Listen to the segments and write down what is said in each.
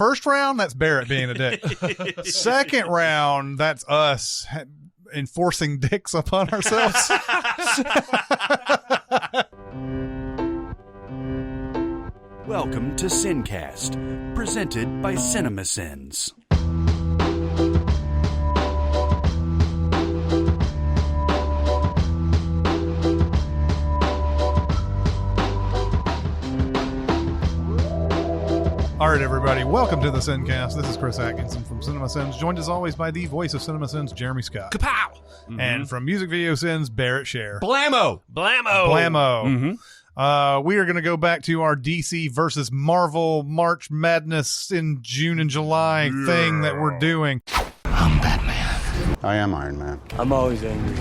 First round, that's Barrett being a dick. Second round, that's us enforcing dicks upon ourselves. Welcome to SinCast, presented by Cinemasins. All right, everybody, welcome to the SinCast. This is Chris Atkinson from Cinemasins, joined as always by the voice of Cinemasins, Jeremy Scott. Kapow! Mm-hmm. And from Music Video Sins, Barrett Share. Blammo! Mm-hmm. We are going to go back to our DC versus Marvel March Madness in June and July thing that we're doing. I'm Batman. I am Iron Man. I'm always angry.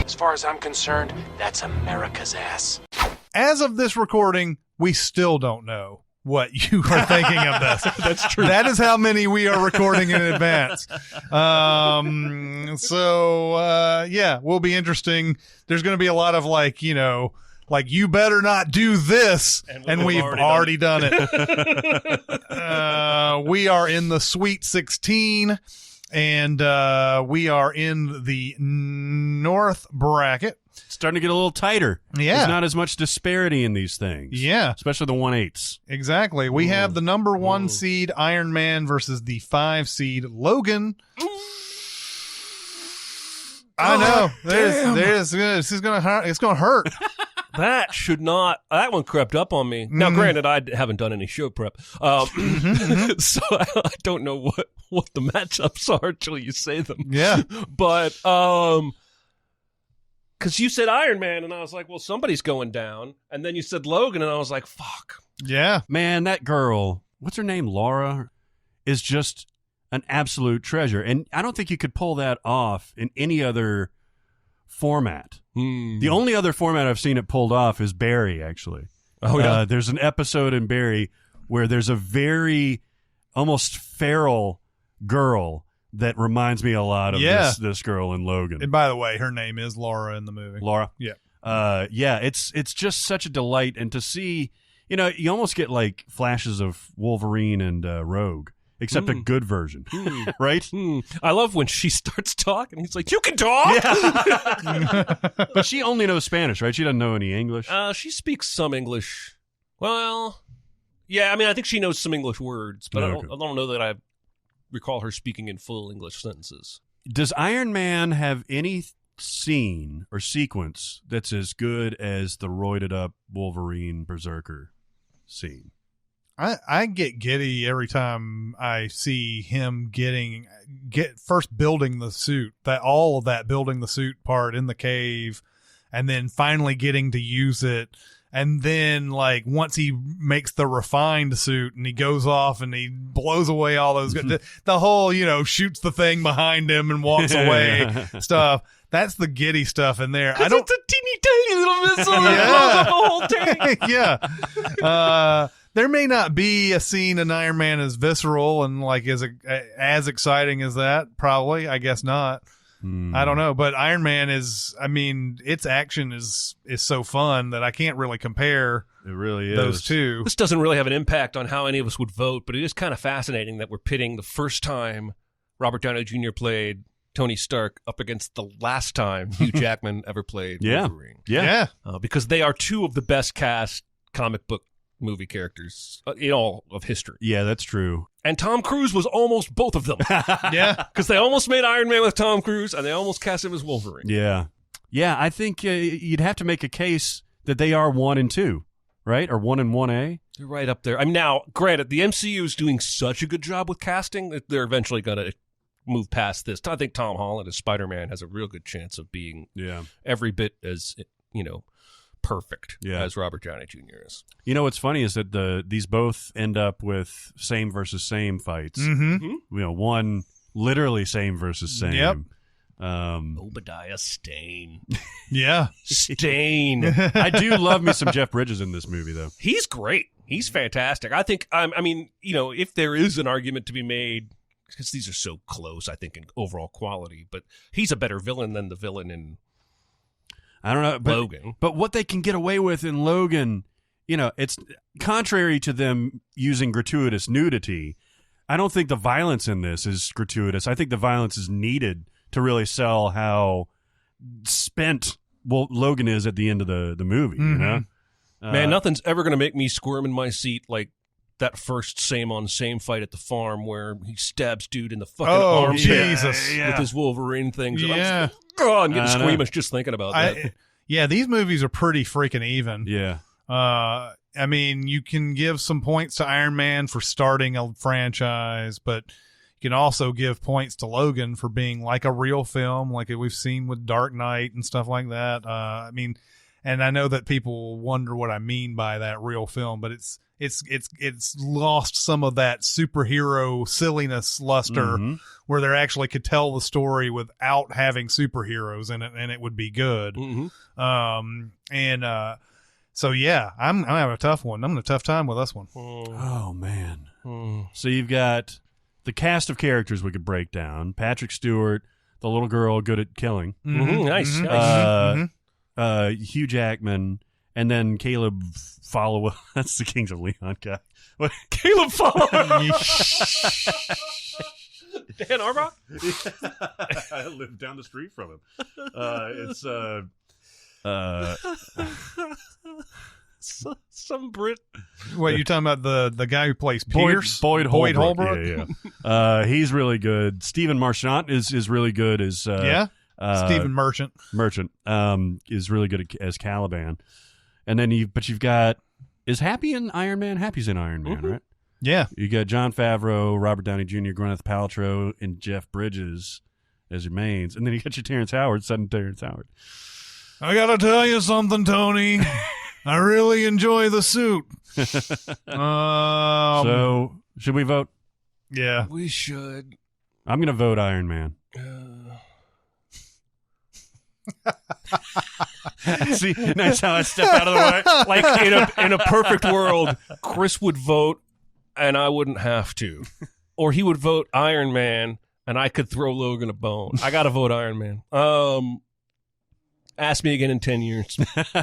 As far as I'm concerned, that's America's ass. As of this recording, we still don't know what you are thinking of this. That's true. That is how many we are recording in advance. Yeah, will be interesting. There's going to be a lot of you better not do this, and we've already done it. We are in the Sweet 16, and we are in the North bracket. It's starting to get a little tighter. Yeah. There's not as much disparity in these things. Yeah. Especially the 1/8s. Exactly. We have the number 1 seed Iron Man versus the 5 seed Logan. I know. This is gonna hurt. It's gonna hurt. That should not. That one crept up on me. Now, granted, I haven't done any show prep, so I don't know what the matchups are until you say them. Yeah, but because you said Iron Man, and I was like, well, somebody's going down, and then you said Logan, and I was like, fuck. Yeah, man, that girl, what's her name, Laura, is just an absolute treasure, and I don't think you could pull that off in any other format. The only other format I've seen it pulled off is Barry, actually. Oh, yeah. There's an episode in Barry where there's a very almost feral girl that reminds me a lot of this girl in Logan. And by the way, her name is Laura in the movie. Laura? Yeah. It's just such a delight. And to see, you almost get like flashes of Wolverine and Rogue. Except a good version, right? I love when she starts talking. He's like, you can talk? Yeah. But she only knows Spanish, right? She doesn't know any English. She speaks some English. Well, yeah, I mean, I think she knows some English words, but I don't know that I recall her speaking in full English sentences. Does Iron Man have any scene or sequence that's as good as the roided up Wolverine Berserker scene? I get giddy every time I see him first building the suit, all of that building the suit part in the cave, and then finally getting to use it. And then once he makes the refined suit and he goes off and he blows away all those, the whole, shoots the thing behind him and walks away stuff. That's the giddy stuff in there. It's a teeny tiny little missile that blows up the whole tank. Yeah. There may not be a scene in Iron Man as visceral and as exciting as that. Probably, I guess not. I don't know, but Iron Man its action is so fun that I can't really compare. It really is. Those two. This doesn't really have an impact on how any of us would vote, but it is kind of fascinating that we're pitting the first time Robert Downey Jr. played Tony Stark up against the last time Hugh Jackman ever played Wolverine. Yeah. Because they are two of the best cast comic book movie characters in all of history. Yeah, that's true. And Tom Cruise was almost both of them. Yeah. Because they almost made Iron Man with Tom Cruise, and they almost cast him as Wolverine. Yeah. Yeah, I think you'd have to make a case that they are 1 and 2, right? Or 1 and 1A. They're right up there. I mean, now, granted, the MCU is doing such a good job with casting that they're eventually going to move past this. I think Tom Holland as Spider-Man has a real good chance of being every bit as, perfect as Robert Downey Jr. is. What's funny is that these both end up with same versus same fights. Mm-hmm. One literally same versus same. Yep. Obadiah Stane. Yeah. Stane. I do love me some Jeff Bridges in this movie, though. He's great. He's fantastic. I think, if there is an argument to be made, because these are so close, I think, in overall quality, but he's a better villain than the villain in I don't know, but, Logan. But what they can get away with in Logan, it's contrary to them using gratuitous nudity. I don't think the violence in this is gratuitous. I think the violence is needed to really sell how spent Logan is at the end of the movie. Mm-hmm. Man, nothing's ever going to make me squirm in my seat like that first same fight at the farm where he stabs dude in the fucking armpit Jesus. with his Wolverine things. Yeah. I'm getting squeamish just thinking about that. Yeah, these movies are pretty freaking even. Yeah. I mean, you can give some points to Iron Man for starting a franchise, but you can also give points to Logan for being like a real film, like we've seen with Dark Knight and stuff like that. I mean, and I know that people wonder what I mean by that real film, but it's lost some of that superhero silliness luster where they actually could tell the story without having superheroes in it, and it would be good. So yeah, I'm having a tough one. I'm having a tough time with this one. Oh man. So you've got the cast of characters we could break down: Patrick Stewart, the little girl good at killing, Nice. Hugh Jackman, and then Caleb Followill. That's the Kings of Leon guy. What? Caleb Followill. Dan Arbrock? I live down the street from him. It's some Brit. What, you talking about the guy who plays Pierce? Boyd Holbrook. Holbrook? Yeah. He's really good. Stephen Marchant is really good as Stephen Merchant is really good as Caliban. And then you've got, is Happy in Iron Man? Happy's in Iron Man, right? Yeah. You got Jon Favreau, Robert Downey Jr., Gwyneth Paltrow, and Jeff Bridges as your mains. And then you got your Terrence Howard, son Terrence Howard. I gotta tell you something, Tony. I really enjoy the suit. So, should we vote? Yeah. We should. I'm going to vote Iron Man. See, nice how I step out of the way. Like in a perfect world, Chris would vote and I wouldn't have to. Or he would vote Iron Man and I could throw Logan a bone. I got to vote Iron Man. Ask me again in 10 years.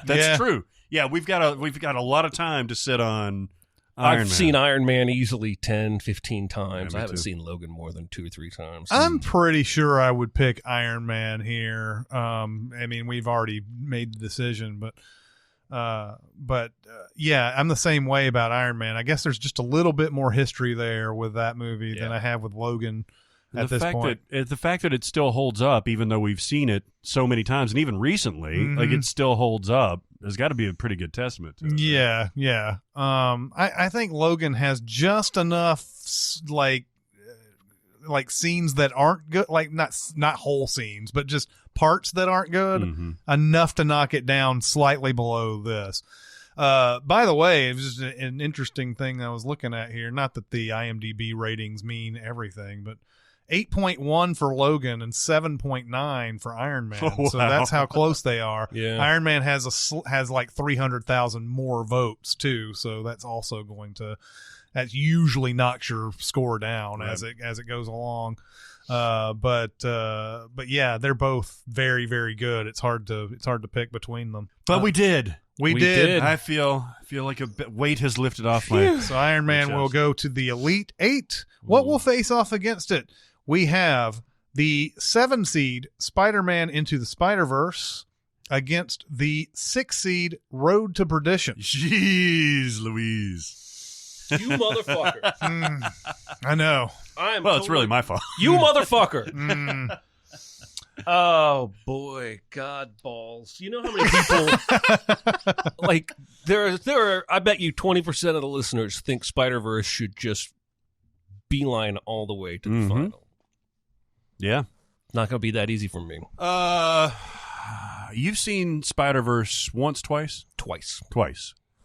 That's true. Yeah, we've got a lot of time to sit on Iron Man. I've seen Iron Man easily 10, 15 times. Yeah, I haven't too. seen Logan more than 2 or 3 times. I'm pretty sure I would pick Iron Man here. I mean, we've already made the decision, but yeah, I'm the same way about Iron Man. I guess there's just a little bit more history there with that movie than I have with Logan at this point. The fact that it still holds up, even though we've seen it so many times, and even recently, like it still holds up, has got to be a pretty good testament to it. Yeah. I think Logan has just enough like scenes that aren't good, like not whole scenes, but just parts that aren't good, enough to knock it down slightly below this. By the way, it was just an interesting thing I was looking at here. Not that the IMDb ratings mean everything, but 8.1 for Logan and 7.9 for Iron Man. Oh, wow. So that's how close they are. Yeah. Iron Man has like 300,000 more votes too, so that's also that usually knocks your score down as it goes along. But yeah, they're both very, very good. It's hard to pick between them. But we did. We did. I feel like a weight has lifted off my. So Iron Man will go to the Elite 8. What will face off against it? We have the 7 seed Spider-Man Into the Spider-Verse against the 6 seed Road to Perdition. Jeez, Louise. You motherfucker. I know. It's really my fault. You motherfucker. Oh boy, God balls. You know how many people like there are I bet you 20% of the listeners think Spider-Verse should just beeline all the way to the final. Yeah. Not going to be that easy for me. You've seen Spider-Verse once, twice? Twice.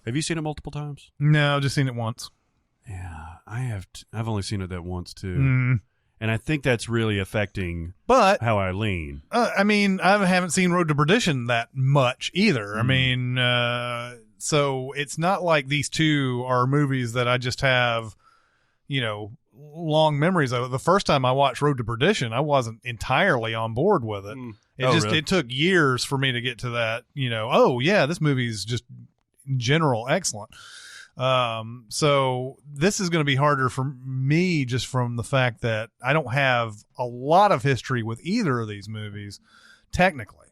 Have you seen it multiple times? No, just seen it once. Yeah, I have. I've only seen it that once too, and I think that's really affecting how I lean. I mean, I haven't seen Road to Perdition that much either. I mean, so it's not like these two are movies that I just have, long memories of. The first time I watched Road to Perdition, I wasn't entirely on board with it. Really? It took years for me to get to that, oh yeah, this movie's just in general excellent. So this is going to be harder for me just from the fact that I don't have a lot of history with either of these movies, technically.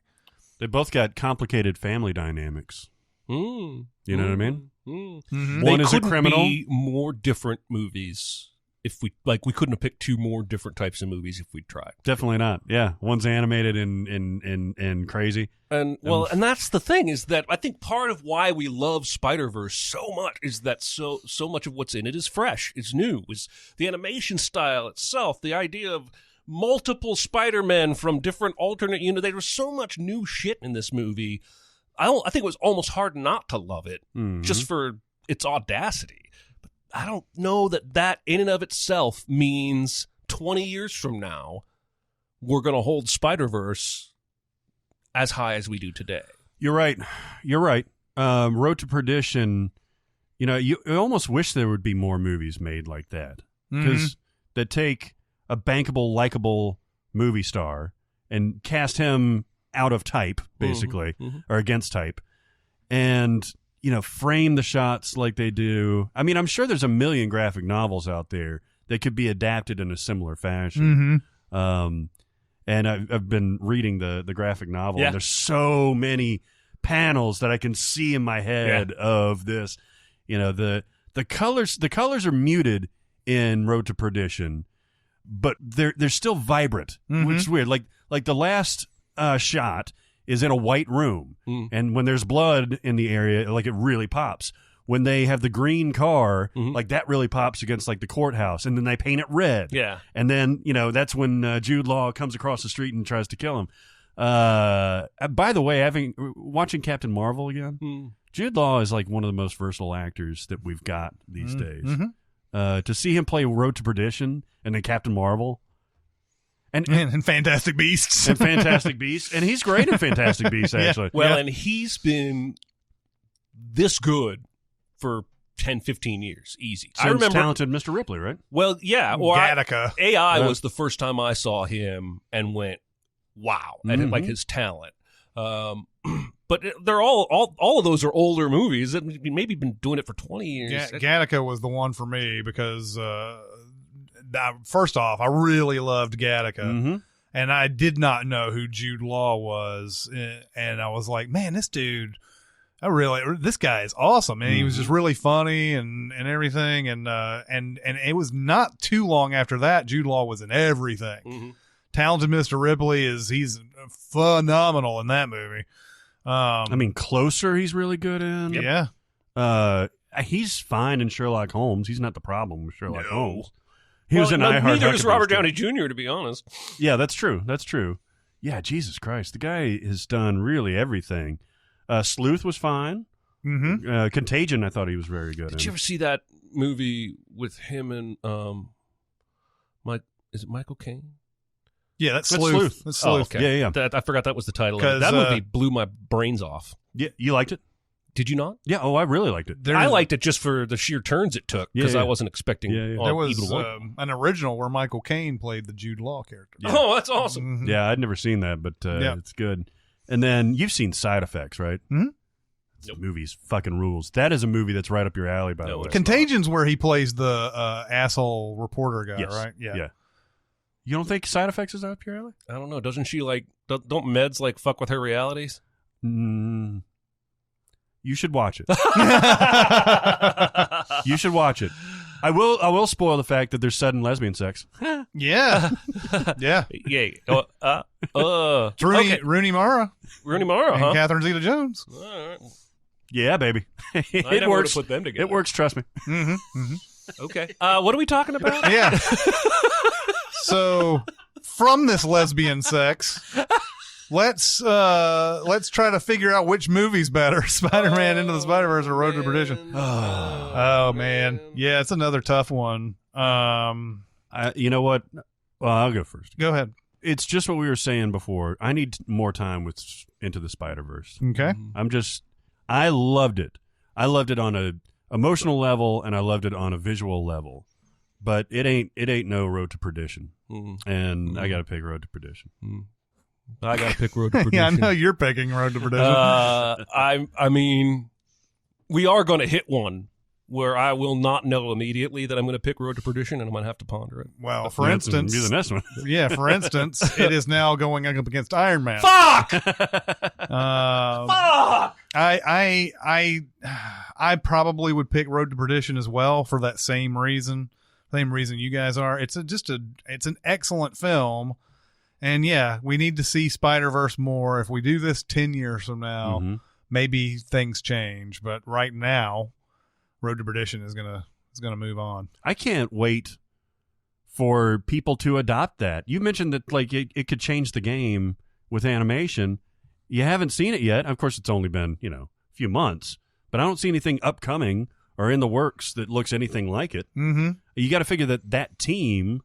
They both got complicated family dynamics. You know what I mean? Mm-hmm. One They is a couldn't criminal. be more different movies if we couldn't have picked two more different types of movies if we tried. Definitely not. Yeah, one's animated and crazy. And that's the thing, is that I think part of why we love Spider-Verse so much is that so much of what's in it is fresh, is new, is the animation style itself, the idea of multiple Spider-Men from different alternate there was so much new shit in this movie. I think it was almost hard not to love it just for its audacity. But I don't know that in and of itself means 20 years from now we're going to hold Spider-Verse as high as we do today. You're right. Road to Perdition, you almost wish there would be more movies made like that. Because that take a bankable, likable movie star and cast him out of type, basically, or against type, and, frame the shots like they do. I mean, I'm sure there's a million graphic novels out there that could be adapted in a similar fashion. And I've been reading the graphic novel, and there's so many panels that I can see in my head of this. The colors are muted in Road to Perdition, but they're still vibrant, which is weird. Like the last shot is in a white room, and when there's blood in the area, like, it really pops. When they have the green car, like, that really pops against, like, the courthouse, and then they paint it red. Yeah. And then, that's when Jude Law comes across the street and tries to kill him. By the way, watching Captain Marvel again, Jude Law is, like, one of the most versatile actors that we've got these days. To see him play Road to Perdition and then Captain Marvel. And Fantastic Beasts. And Fantastic Beasts. And he's great in Fantastic Beasts, actually. Well, and he's been this good for 10, 15 years. Easy. Since I remember Talented Mr. Ripley, right? Well, yeah. Or Gattaca. AI was the first time I saw him and went, wow, and like his talent. But they're all of those are older movies that maybe been doing it for 20 years. Gattaca was the one for me because first off, I really loved Gattaca, and I did not know who Jude Law was, and I was like, man, this dude, this guy is awesome, and he was just really funny and everything, and it was not too long after that Jude Law was in everything. Talented Mr. Ripley he's phenomenal in that movie. I mean, Closer, he's really good in. Yeah. He's fine in Sherlock Holmes. He's not the problem with Sherlock Holmes. He Well, was in no, I Heart neither is Huckleberry Robert too. Downey Jr., to be honest. Yeah, that's true. That's true. Yeah, Jesus Christ. The guy has done really everything. Sleuth was fine. Contagion, I thought he was very good in. Did you ever see that movie with him and is it Michael Caine? Yeah, that's That's Sleuth. Sleuth. That's Sleuth. Yeah, yeah. I forgot that was the title. 'Cause, That movie blew my brains off. Yeah, you liked it? Did you not? Yeah, I really liked it. I liked it just for the sheer turns it took, because I wasn't expecting There was even one. an original where Michael Caine played the Jude Law character. Oh, that's awesome. Yeah, I'd never seen that, but it's good. And then you've seen Side Effects, right? This movie's fucking rules. That is a movie that's right up your alley, by the way. Contagion's where he plays the asshole reporter guy, right? Yeah. You don't think Side Effects is up your alley? I don't know. Doesn't she don't meds fuck with her realities? You should watch it. You should watch it. I will spoil the fact that there's sudden lesbian sex. Yeah. Yeah. Yay. Rooney Mara. Rooney Mara, and huh? Catherine Zeta-Jones. All right. Yeah, baby. It never works. would've put them together. It works, trust me. Okay. What are we talking about? Yeah. So, from this lesbian sex, let's try to figure out which movie's better: Spider-Man Into the Spider-Verse or Road to Perdition. Oh man, yeah, it's another tough one. You know what? Well, I'll go first. Go ahead. It's just what we were saying before. I need more time with Into the Spider-Verse. Okay. I loved it. I loved it on a emotional level, and I loved it on a visual level. But it ain't no Road to Perdition. And I got to pick Road to Perdition. I got to pick Road to Perdition. Yeah, I know you're picking Road to Perdition. I mean, we are going to hit one where I will not know immediately that I'm going to pick Road to Perdition, and I'm going to have to ponder it. Well, for instance, be the next one. Yeah, for instance, it is now going up against Iron Man. Fuck! Fuck! I probably would pick Road to Perdition as well for that same reason you guys are. It's an excellent film, and yeah, we need to see Spider-Verse more. If we do this 10 years from now, maybe things change. But right now, Road to Perdition is gonna move on. I can't wait for people to adopt that. You mentioned that like it could change the game with animation. You haven't seen it yet. Of course, it's only been a few months, but I don't see anything upcoming or in the works that looks anything like it. Mm-hmm. You got to figure that team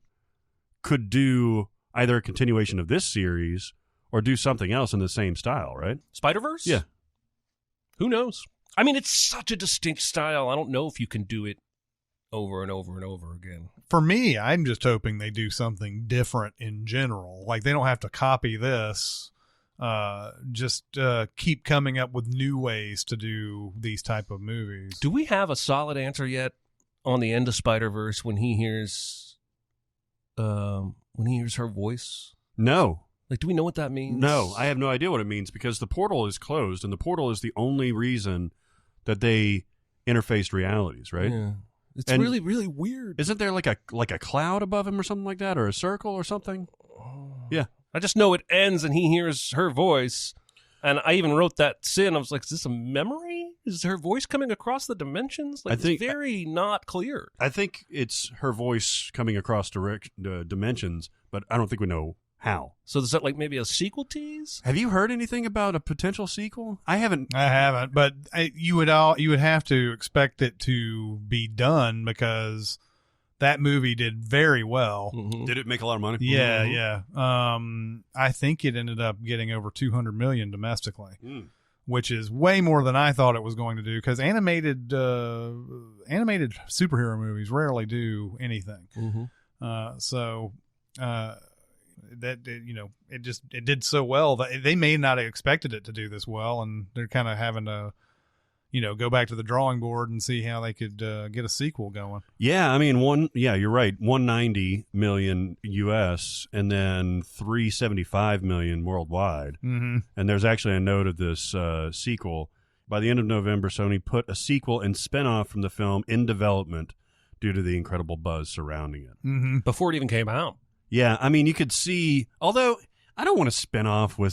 could do either a continuation of this series or do something else in the same style, right? Spider-Verse? Yeah. Who knows? I mean, it's such a distinct style. I don't know if you can do it over and over and over again. For me, I'm just hoping they do something different in general. Like, they don't have to copy this. Just keep coming up with new ways to do these type of movies. Do we have a solid answer yet on the end of Spider-Verse when he hears her voice? No. Like, do we know what that means? No, I have no idea what it means because the portal is closed, and the portal is the only reason that they interfaced realities, right? Yeah. It's And really, really weird. Isn't there like a cloud above him or something like that, or a circle or something? Yeah. I just know it ends and he hears her voice. And I even wrote that sin. I was like, is this a memory? Is her voice coming across the dimensions? Like, it's very not clear. I think it's her voice coming across dimensions, but I don't think we know how. So is that like maybe a sequel tease? Have you heard anything about a potential sequel? I haven't, but you would have to expect it to be done because that movie did very well. Mm-hmm. Did it make a lot of money? Yeah, Mm-hmm. yeah. I think it ended up getting over $200 million domestically, which is way more than I thought it was going to do. Because animated superhero movies rarely do anything. That it did so well that they may not have expected it to do this well, and they're kind of having to go back to the drawing board and see how they could get a sequel going. Yeah, I mean, you're right. 190 million US and then 375 million worldwide. Mm-hmm. And there's actually a note of this sequel. By the end of November, Sony put a sequel and spinoff from the film in development due to the incredible buzz surrounding it. Mm-hmm. Before it even came out. Yeah, I mean, you could see, although I don't want to spin off with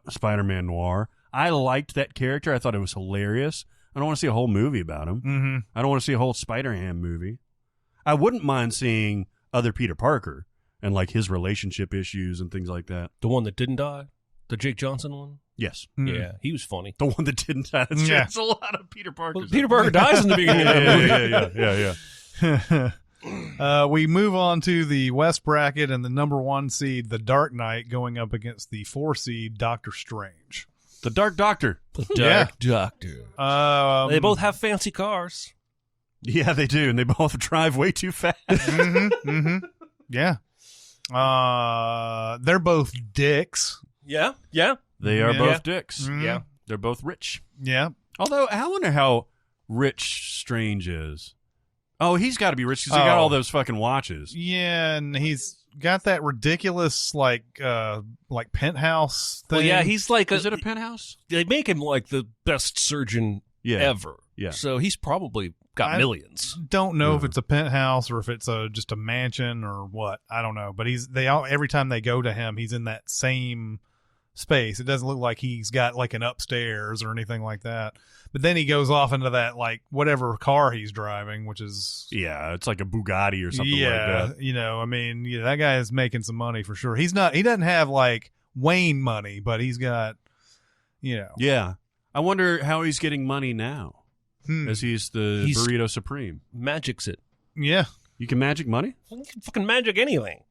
Spider-Man Noir. I liked that character. I thought it was hilarious. I don't want to see a whole movie about him. Mm-hmm. I don't want to see a whole Spider-Ham movie. I wouldn't mind seeing other Peter Parker and like his relationship issues and things like that. The one that didn't die? The Jake Johnson one? Yes. Mm-hmm. Yeah, he was funny. The one that didn't die. That's Yeah. It's a lot of Peter Parkers. Well, Peter Parker dies in the beginning of that movie. Yeah. We move on to the West bracket and the number 1 seed, the Dark Knight, going up against the 4 seed, Doctor Strange. The Dark Doctor. The Dark Doctor. They both have fancy cars. Yeah, they do, and they both drive way too fast. Yeah. They're both dicks. Yeah. They are Yeah. both dicks. Mhm. Yeah. They're both rich. Yeah. Although, I wonder how rich Strange is. Oh, he's got to be rich because he got all those fucking watches. Yeah, and he's got that ridiculous like penthouse thing. Well, yeah, he's like Is it a penthouse? They make him like the best surgeon ever. Yeah. So he's probably got millions. Don't know if it's a penthouse or if it's just a mansion or what. I don't know, but every time they go to him, he's in that same space. It doesn't look like he's got like an upstairs or anything like that. But then he goes off into that like whatever car he's driving, which is it's like a Bugatti or something like that. I mean, that guy is making some money for sure. He doesn't have like Wayne money, but he's got Yeah. I wonder how he's getting money now. As he's Burrito Supreme. Magics it. Yeah. You can magic money? You can fucking magic anything.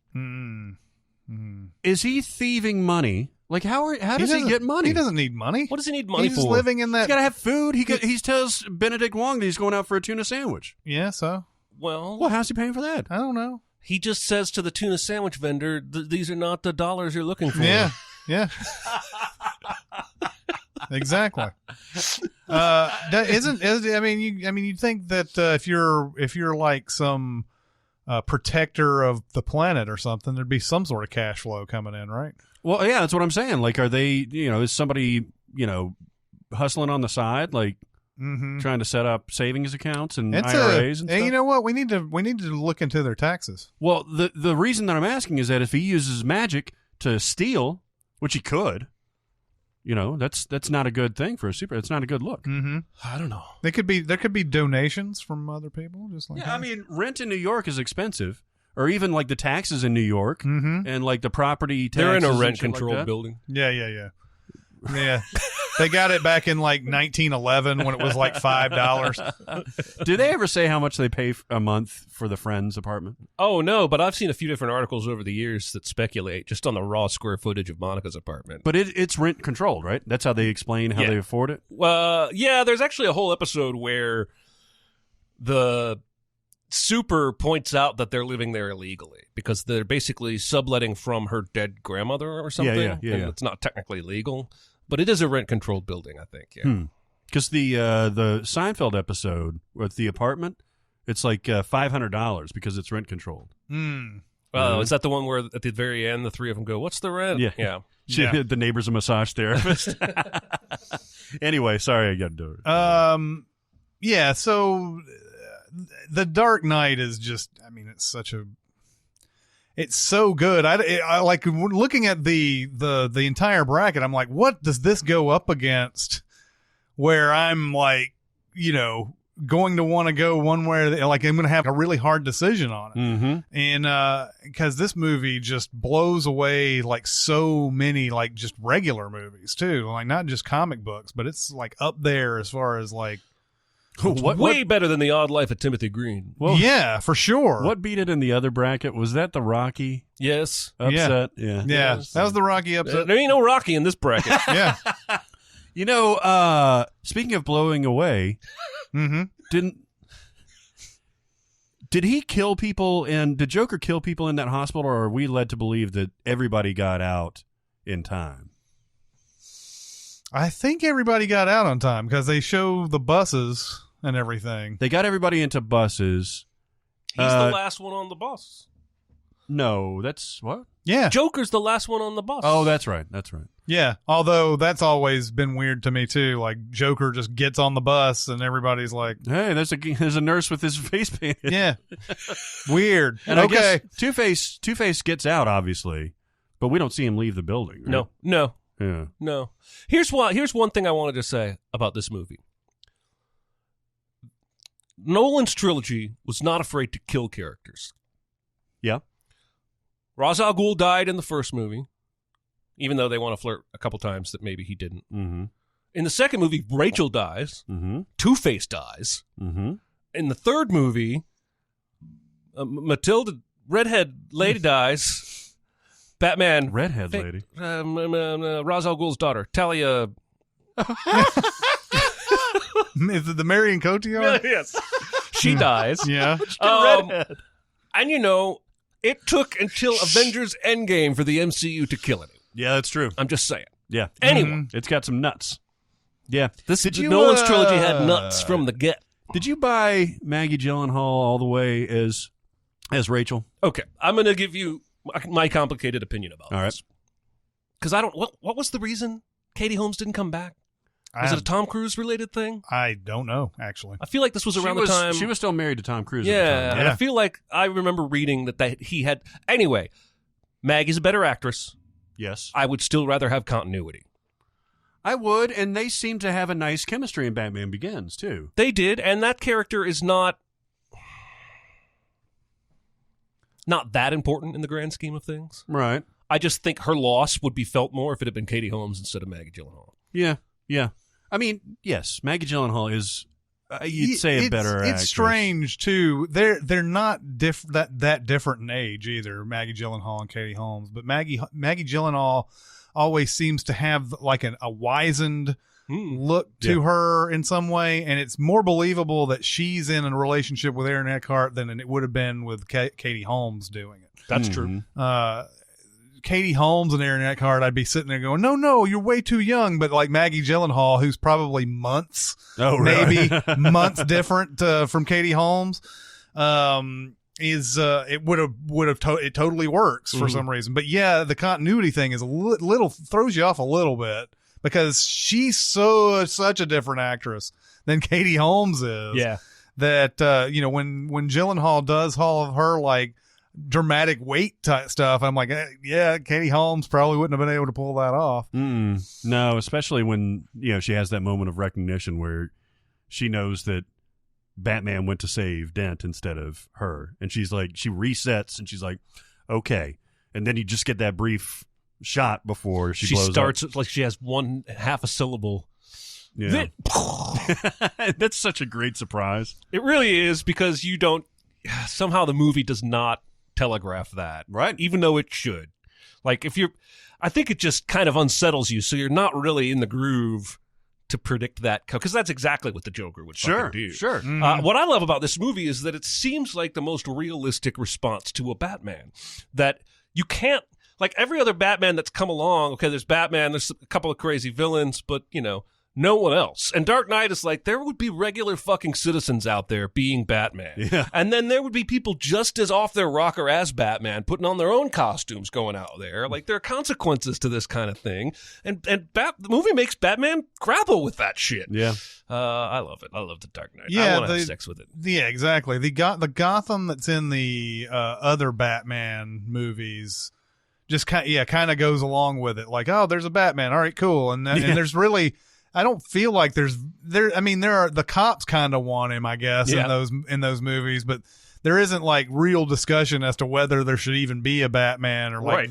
Is he thieving money? Like how does he get money? He doesn't need money. What does he need money He's for? living in that. He's got to have food. He tells Benedict Wong that he's going out for a tuna sandwich. Yeah, so Well, how's he paying for that? I don't know. he just says to the tuna sandwich vendor, "These are not the dollars you're looking for." Yeah. Yeah. Exactly. That isn't. I mean, you'd think that if you're like some protector of the planet or something, there'd be some sort of cash flow coming in, right? Well, yeah, that's what I'm saying. Like, are they? Is somebody hustling on the side, like trying to set up savings accounts and IRAs and stuff? And you know what? We need to look into their taxes. Well, the reason that I'm asking is that if he uses magic to steal, which he could. That's not a good thing for a super. It's not a good look. Mm-hmm. I don't know. There could be donations from other people, just like that. I mean, rent in New York is expensive, or even like the taxes in New York and like the property taxes. They're in a and rent shit like controlled that. building. Yeah. They got it back in like 1911 when it was like $5. Do they ever say how much they pay a month for the friend's apartment? Oh, no, but I've seen a few different articles over the years that speculate just on the raw square footage of Monica's apartment. But it's rent controlled, right? That's how they explain how they afford it? Yeah, there's actually a whole episode where the super points out that they're living there illegally because they're basically subletting from her dead grandmother or something. Yeah. And it's not technically legal. But it is a rent-controlled building, I think. Yeah. Because the Seinfeld episode with the apartment, it's like $500 because it's rent-controlled. Is that the one where at the very end the three of them go, "What's the rent?" Yeah. The neighbor's a massage therapist. Anyway, sorry I got to do it. Yeah, so The Dark Knight is just, I mean, it's so good. I like looking at the entire bracket. I'm like, what does this go up against? Where I'm like, going to want to go one way or like I'm going to have a really hard decision on it. And because this movie just blows away like so many like just regular movies too, like not just comic books, but it's like up there as far as like. Way better than The Odd Life of Timothy Green. Well, yeah, for sure. What beat it in the other bracket? Was that the Rocky Yes. upset? Yeah. Yes. That was the Rocky upset. There ain't no Rocky in this bracket. Yeah. Speaking of blowing away, did he kill people did Joker kill people in that hospital, or are we led to believe that everybody got out in time? I think everybody got out on time because they show the buses and everything. They got everybody into buses. He's the last one on the bus. No, that's what? Yeah. Joker's the last one on the bus. Oh, that's right. That's right. Yeah. Although that's always been weird to me too. Like Joker just gets on the bus and everybody's like, "Hey, there's a nurse with his face painted." Yeah. Weird. And I guess Two-Face gets out obviously, but we don't see him leave the building. Right? No. Yeah. No. Here's one thing I wanted to say about this movie. Nolan's trilogy was not afraid to kill characters. Yeah. Ra's al Ghul died in the first movie, even though they want to flirt a couple times that maybe he didn't. Mm-hmm. In the second movie, Rachel dies. Mm-hmm. Two-Face dies. Mm-hmm. In the third movie, Matilda, redhead lady, dies. Batman. Redhead lady. Ra's al Ghul's daughter, Talia. Is it the Marion Cotillard? Yes. She dies. Yeah. Redhead. And it took until Avengers Endgame for the MCU to kill it. Yeah, that's true. I'm just saying. Yeah. Anyway. It's got some nuts. Yeah. Nolan's trilogy had nuts from the get. Did you buy Maggie Gyllenhaal all the way as Rachel? Okay. I'm going to give you my complicated opinion about all this. Right. Because what was the reason Katie Holmes didn't come back? Was it a Tom Cruise related thing? I don't know, actually. I feel like this was around the time. She was still married to Tom Cruise at the Yeah, time. and I feel like I remember reading that he had. Anyway, Maggie's a better actress. Yes. I would still rather have continuity. I would, and they seem to have a nice chemistry in Batman Begins, too. They did, and that character is not that important in the grand scheme of things. Right. I just think her loss would be felt more if it had been Katie Holmes instead of Maggie Gyllenhaal. Yeah. I mean, yes, Maggie Gyllenhaal is, you'd say, a better actress. It's strange, too. They're not that different in age either, Maggie Gyllenhaal and Katie Holmes. But Maggie Gyllenhaal always seems to have like a wizened look to her in some way, and it's more believable that she's in a relationship with Aaron Eckhart than it would have been with Katie Holmes doing it. That's true. Katie Holmes and Aaron Eckhart, I'd be sitting there going, no, you're way too young. But like Maggie Gyllenhaal, who's probably months, maybe months different from Katie Holmes, it it totally works for some reason. But yeah, the continuity thing is a little throws you off a little bit because she's such a different actress than Katie Holmes is. Yeah. That when Gyllenhaal does all of her like dramatic weight type stuff, I'm like, yeah, Katie Holmes probably wouldn't have been able to pull that off. No, especially when she has that moment of recognition where she knows that Batman went to save Dent instead of her, and she's like, she resets and she's like, okay, and then you just get that brief shot before she blows starts up. Like she has one half a syllable. Yeah. That's such a great surprise. It really is, because somehow the movie does not telegraph that, right? Even though it should. Like I think it just kind of unsettles you, so you're not really in the groove to predict that, because that's exactly what the Joker would fucking do. Sure. What I love about this movie is that it seems like the most realistic response to a Batman. That you can't, like every other Batman that's come along, okay, there's Batman, there's a couple of crazy villains, but no one else. And Dark Knight is like, there would be regular fucking citizens out there being Batman. Yeah. And then there would be people just as off their rocker as Batman, putting on their own costumes going out there. Like, there are consequences to this kind of thing. And the movie makes Batman grapple with that shit. Yeah. I love it. I love the Dark Knight. Yeah, I want to have sex with it. Yeah, exactly. The Gotham that's in the other Batman movies just kind of goes along with it. Like, oh, there's a Batman. All right, cool. And there's really... I don't feel like there are the cops kind of want him, I guess, in those movies, but there isn't like real discussion as to whether there should even be a Batman or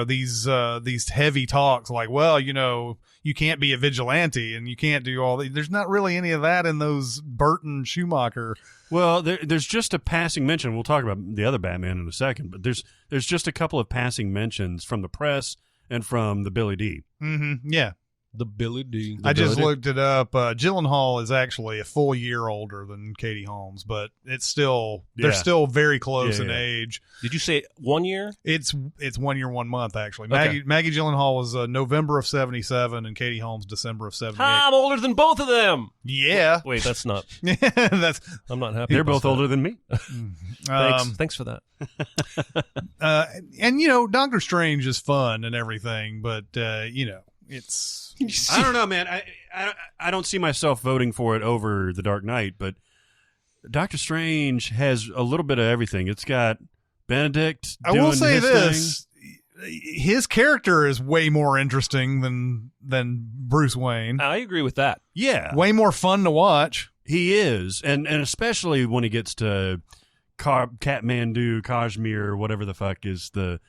these heavy talks like, well, you can't be a vigilante and you can't do all there's not really any of that in those Burton Schumacher. Well, there's just a passing mention. We'll talk about the other Batman in a second, but there's just a couple of passing mentions from the press and from the Billy D. Mm-hmm. Yeah. The Billy D. I just looked it up. Gyllenhaal is actually a full year older than Katie Holmes, but they're still very close in age. Did you say 1 year? It's 1 year, 1 month actually. Okay. Maggie Gyllenhaal was November of 1977, and Katie Holmes December of 1978. I'm older than both of them. Yeah. Wait, that's not. I'm not happy. They're both older than me. Thanks for that. And Doctor Strange is fun and everything, but it's. I don't know, man. I don't see myself voting for it over The Dark Knight, but Doctor Strange has a little bit of everything. It's got Benedict doing I will say his this. thing. His character is way more interesting than Bruce Wayne. I agree with that. Yeah. Way more fun to watch. He is. And especially when he gets to Kathmandu, Kashmir, whatever the fuck is the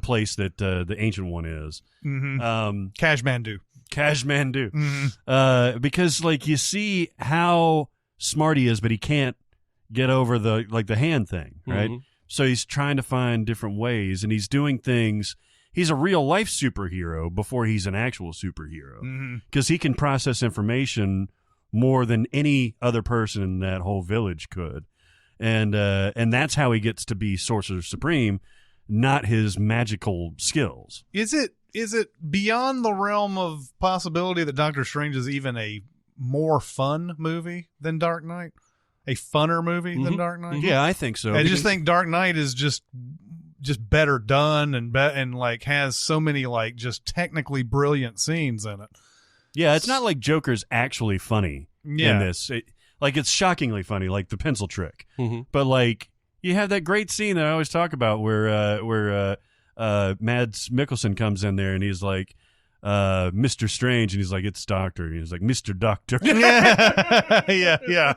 place that the Ancient One is. Mm-hmm. Kathmandu. Mm-hmm. Because like you see how smart he is, but he can't get over the hand thing, right? Mm-hmm. So he's trying to find different ways, and he's doing things. He's a real life superhero before he's an actual superhero, because he can process information more than any other person in that whole village could, and that's how he gets to be Sorcerer Supreme, not his magical skills. Is it beyond the realm of possibility that Doctor Strange is even a more fun movie than Dark Knight? A funner movie than Dark Knight? Yeah, I think so. I just think Dark Knight is just better done and like has so many like just technically brilliant scenes in it. Yeah, it's not like Joker's actually funny in this. It's shockingly funny, like the pencil trick. Mm-hmm. But like you have that great scene that I always talk about where Mads Mikkelsen comes in there and he's like, Mr. Strange, and he's like, it's Doctor, and he's like, Mr. Doctor. yeah.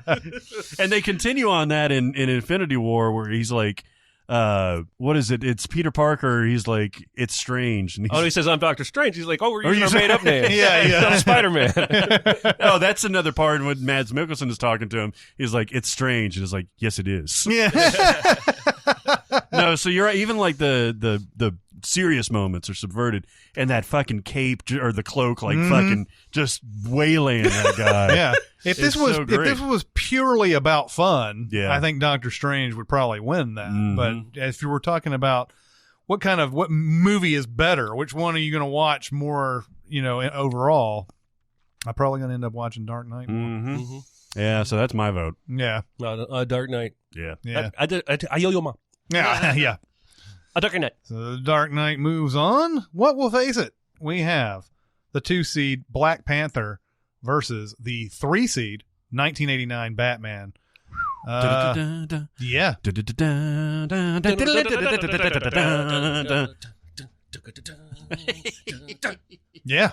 And they continue on that in Infinity War, where he's like, what is it? It's Peter Parker. He's like, it's Strange. And he says, I'm Doctor Strange. He's like, we're using our made-up name. Yeah. I'm Spider-Man. Oh, that's another part when Mads Mikkelsen is talking to him. He's like, it's Strange. And he's like, yes, it is. Yeah. No, so you're right. Even like the serious moments are subverted, and that fucking cape or the cloak, like fucking just waylaying that guy. Yeah. If this was purely about fun, Yeah. I think Doctor Strange would probably win that. But if you were talking about what movie is better? Which one are you going to watch more, overall? I'm probably going to end up watching Dark Knight. Mm-hmm. Yeah, so that's my vote. Yeah. Dark Knight. Yeah. Yeah. I yo ma. Yeah. Yeah. A Dark Knight. So the Dark Knight moves on. What will face it? We have the 2 seed Black Panther versus the 3 seed 1989 Batman. Yeah. Yeah.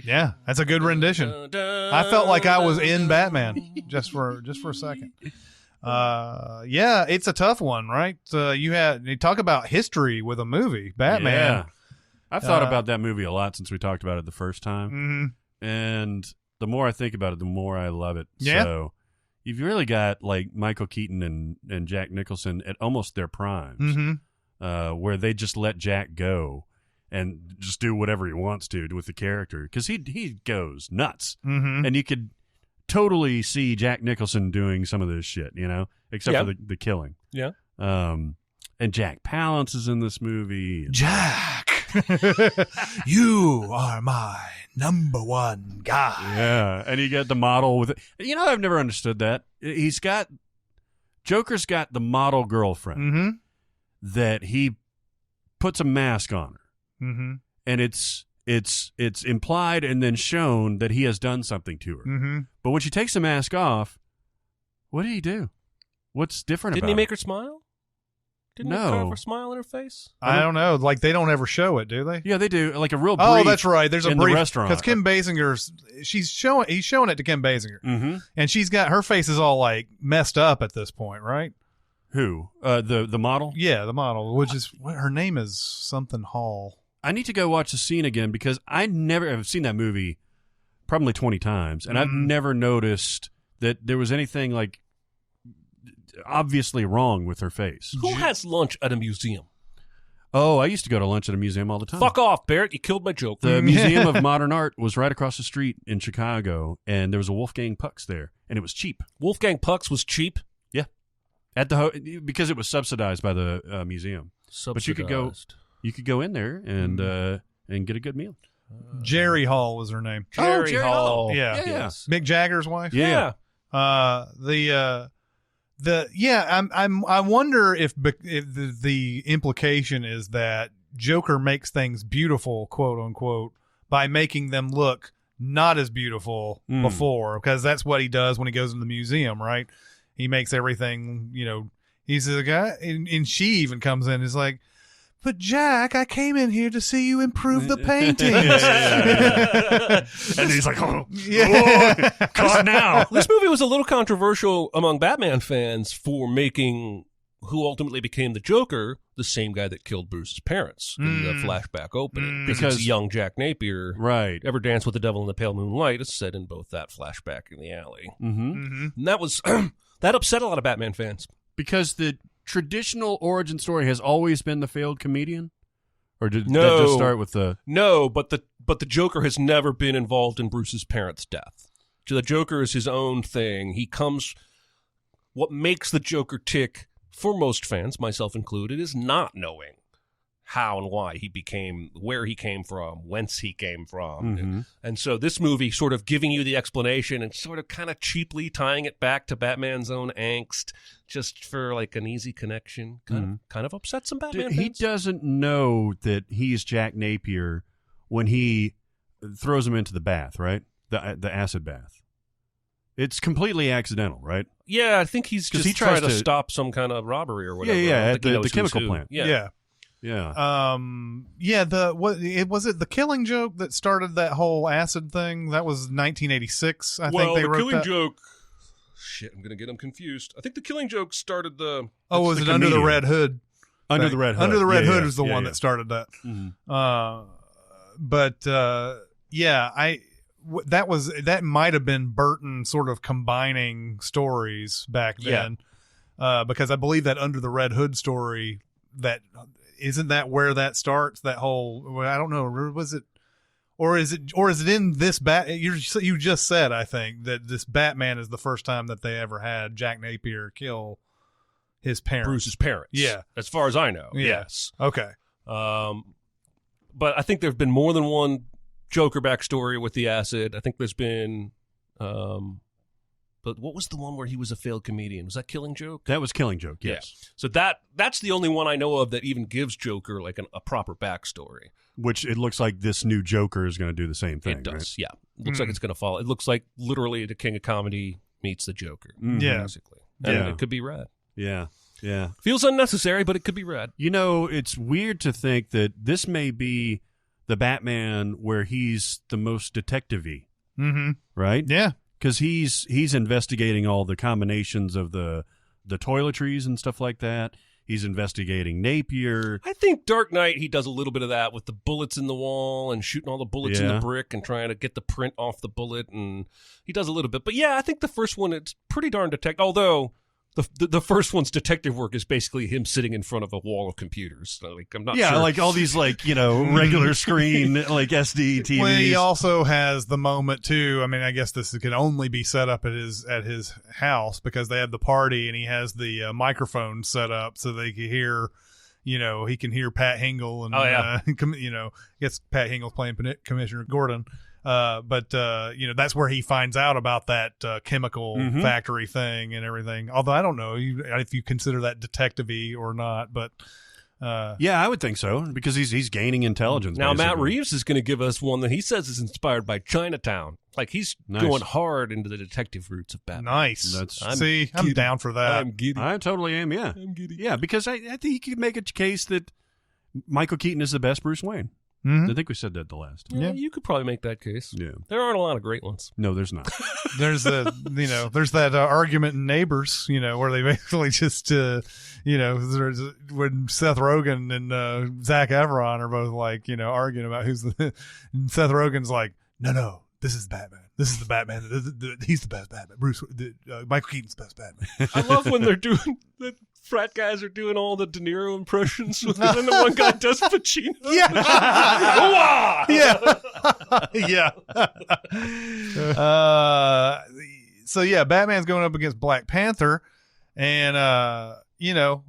Yeah, that's a good rendition. I felt like I was in Batman just for a second. Yeah, it's a tough one, right? You talk about history with a movie, Batman. Yeah. I've thought about that movie a lot since we talked about it the first time. Mm-hmm. And the more I think about it, the more I love it. Yeah. So you've really got like Michael Keaton and Jack Nicholson at almost their primes, Mm-hmm. where they just let Jack go and just do whatever he wants to with the character, because he goes nuts. Mm-hmm. And you could totally see Jack Nicholson doing some of this shit, except for the killing. Yeah. And Jack Palance is in this movie. Jack, you are my number one guy. Yeah, and you get the model with it. I've never understood that. Joker's got the model girlfriend Mm-hmm. that he puts a mask on her. Mm-hmm. And it's implied and then shown that he has done something to her. Mm-hmm. But when she takes the mask off, what did he do? What's different Didn't about he make her? her smile? Didn't No. he carve a smile on her face? I don't know. Like, they don't ever show it, do they? Yeah, they do. Like a real brief. Oh, that's right. There's a in brief the restaurant. because Kim Basinger's he's showing it to Kim Basinger, Mm-hmm. and she's got her face is all like messed up at this point, right? Who? The model? Yeah, the model, which is her name is something Hall. I need to go watch the scene again because I never have seen that movie probably 20 times, and I've never noticed that there was anything like obviously wrong with her face. Who has lunch at a museum? Oh, I used to go to lunch at a museum all the time. Fuck off, Barrett. You killed my joke. The Museum of Modern Art was right across the street in Chicago, and there was a Wolfgang Puck's there, and it was cheap. Wolfgang Puck's was cheap? Yeah. At because it was subsidized by the museum. But you could go in there and get a good meal. Jerry Hall was her name. Jerry Hall. Yeah. Yes. Mick Jagger's wife. Yeah. I wonder if the implication is that Joker makes things beautiful, quote unquote, by making them look not as beautiful before, because that's what he does when he goes in the museum, right? He makes everything, he's the guy, and she even comes in and is like, but Jack, I came in here to see you improve the paintings. And he's like, Caught now. This movie was a little controversial among Batman fans for making who ultimately became the Joker the same guy that killed Bruce's parents in the flashback opening. Because it's young Jack Napier. Right. Ever Dance with the Devil in the Pale Moonlight is set in both that flashback in the alley. Mm-hmm. And that was that upset a lot of Batman fans. Because the traditional origin story has always been the failed comedian? Or did that No. just start with the... No, but the Joker has never been involved in Bruce's parents' death. So the Joker is his own thing. What makes the Joker tick, for most fans, myself included, is not knowing how and why he became, where he came from, whence he came from. Mm-hmm. And so this movie sort of giving you the explanation and sort of kind of cheaply tying it back to Batman's own angst just for like an easy connection kind of upsets some Batman He fans. doesn't know that he's Jack Napier when he throws him into the bath, right? The acid bath. It's completely accidental, right? Yeah, I think he's just he tries trying to to stop some kind of robbery or whatever. Yeah, I don't at think he the knows chemical who's who. plant. Yeah. Was it the Killing Joke that started that whole acid thing? That was 1986. I think they wrote Killing that. Joke. Shit, I'm gonna get them confused. I think the Killing Joke started the. Oh, was the it Under the comedian. Red Hood? Under thing? the Red Hood. Under the Red Yeah, Hood yeah. is the Yeah, one yeah. that started that. Mhm. That might have been Burton sort of combining stories back then, because I believe that Under the Red Hood story, that isn't that where that starts. That whole, I don't know, was it, or is it in this you just said, I think, that this Batman is the first time that they ever had Jack Napier kill his parents. Bruce's parents. Yeah. As far as I know. Yeah. Yes. Okay. But I think there have been more than one Joker backstory with the acid. I think there's been, but what was the one where he was a failed comedian? Was that Killing Joke? That was Killing Joke, yes. Yeah. So that's the only one I know of that even gives Joker like a proper backstory. Which it looks like this new Joker is going to do the same thing. It does, right? yeah. It looks like it's going to follow. It looks like literally the King of Comedy meets the Joker. Yeah. Basically. And it could be rad. Yeah. Yeah. Feels unnecessary, but it could be rad. You know, it's weird to think that this may be the Batman where he's the most detective-y, right? Yeah. Because he's investigating all the combinations of the toiletries and stuff like that. He's investigating Napier. I think Dark Knight, he does a little bit of that with the bullets in the wall and shooting all the bullets in the brick and trying to get the print off the bullet. And he does a little bit. But yeah, I think the first one, it's pretty darn detective. Although the first one's detective work is basically him sitting in front of a wall of computers. So, like, I'm not sure. Yeah, like all these, like, you know, regular screen, like SD TVs. Well, he also has the moment too. I mean, I guess this can only be set up at his house because they have the party and he has the microphone set up so they can hear. You know, he can hear Pat Hingle and you know, I guess Pat Hingle's playing Commissioner Gordon. But you know, that's where he finds out about that chemical factory thing and everything. Although I don't know if you consider that detective-y or not, but yeah, I would think so because he's gaining intelligence. Now, basically. Matt Reeves is going to give us one that he says is inspired by Chinatown. Like he's going hard into the detective roots of Batman. Nice. I'm down for that. I'm giddy. I totally am. Yeah, I'm giddy. Yeah, because I think you could make a case that Michael Keaton is the best Bruce Wayne. I think we said that the last time. Yeah, you could probably make that case. Yeah, there aren't a lot of great ones. No, there's not. There's there's that argument in Neighbors, you know, where they basically just, you know, there's when Seth Rogen and Zac Efron are both like, you know, arguing about who's the. And Seth Rogen's like, no, this is Batman. This is the Batman. He's the best Batman. Michael Keaton's the best Batman. I love when they're doing the frat guys are doing all the De Niro impressions, and then the one guy does Pacino. Yeah, yeah. So yeah, Batman's going up against Black Panther, and you know,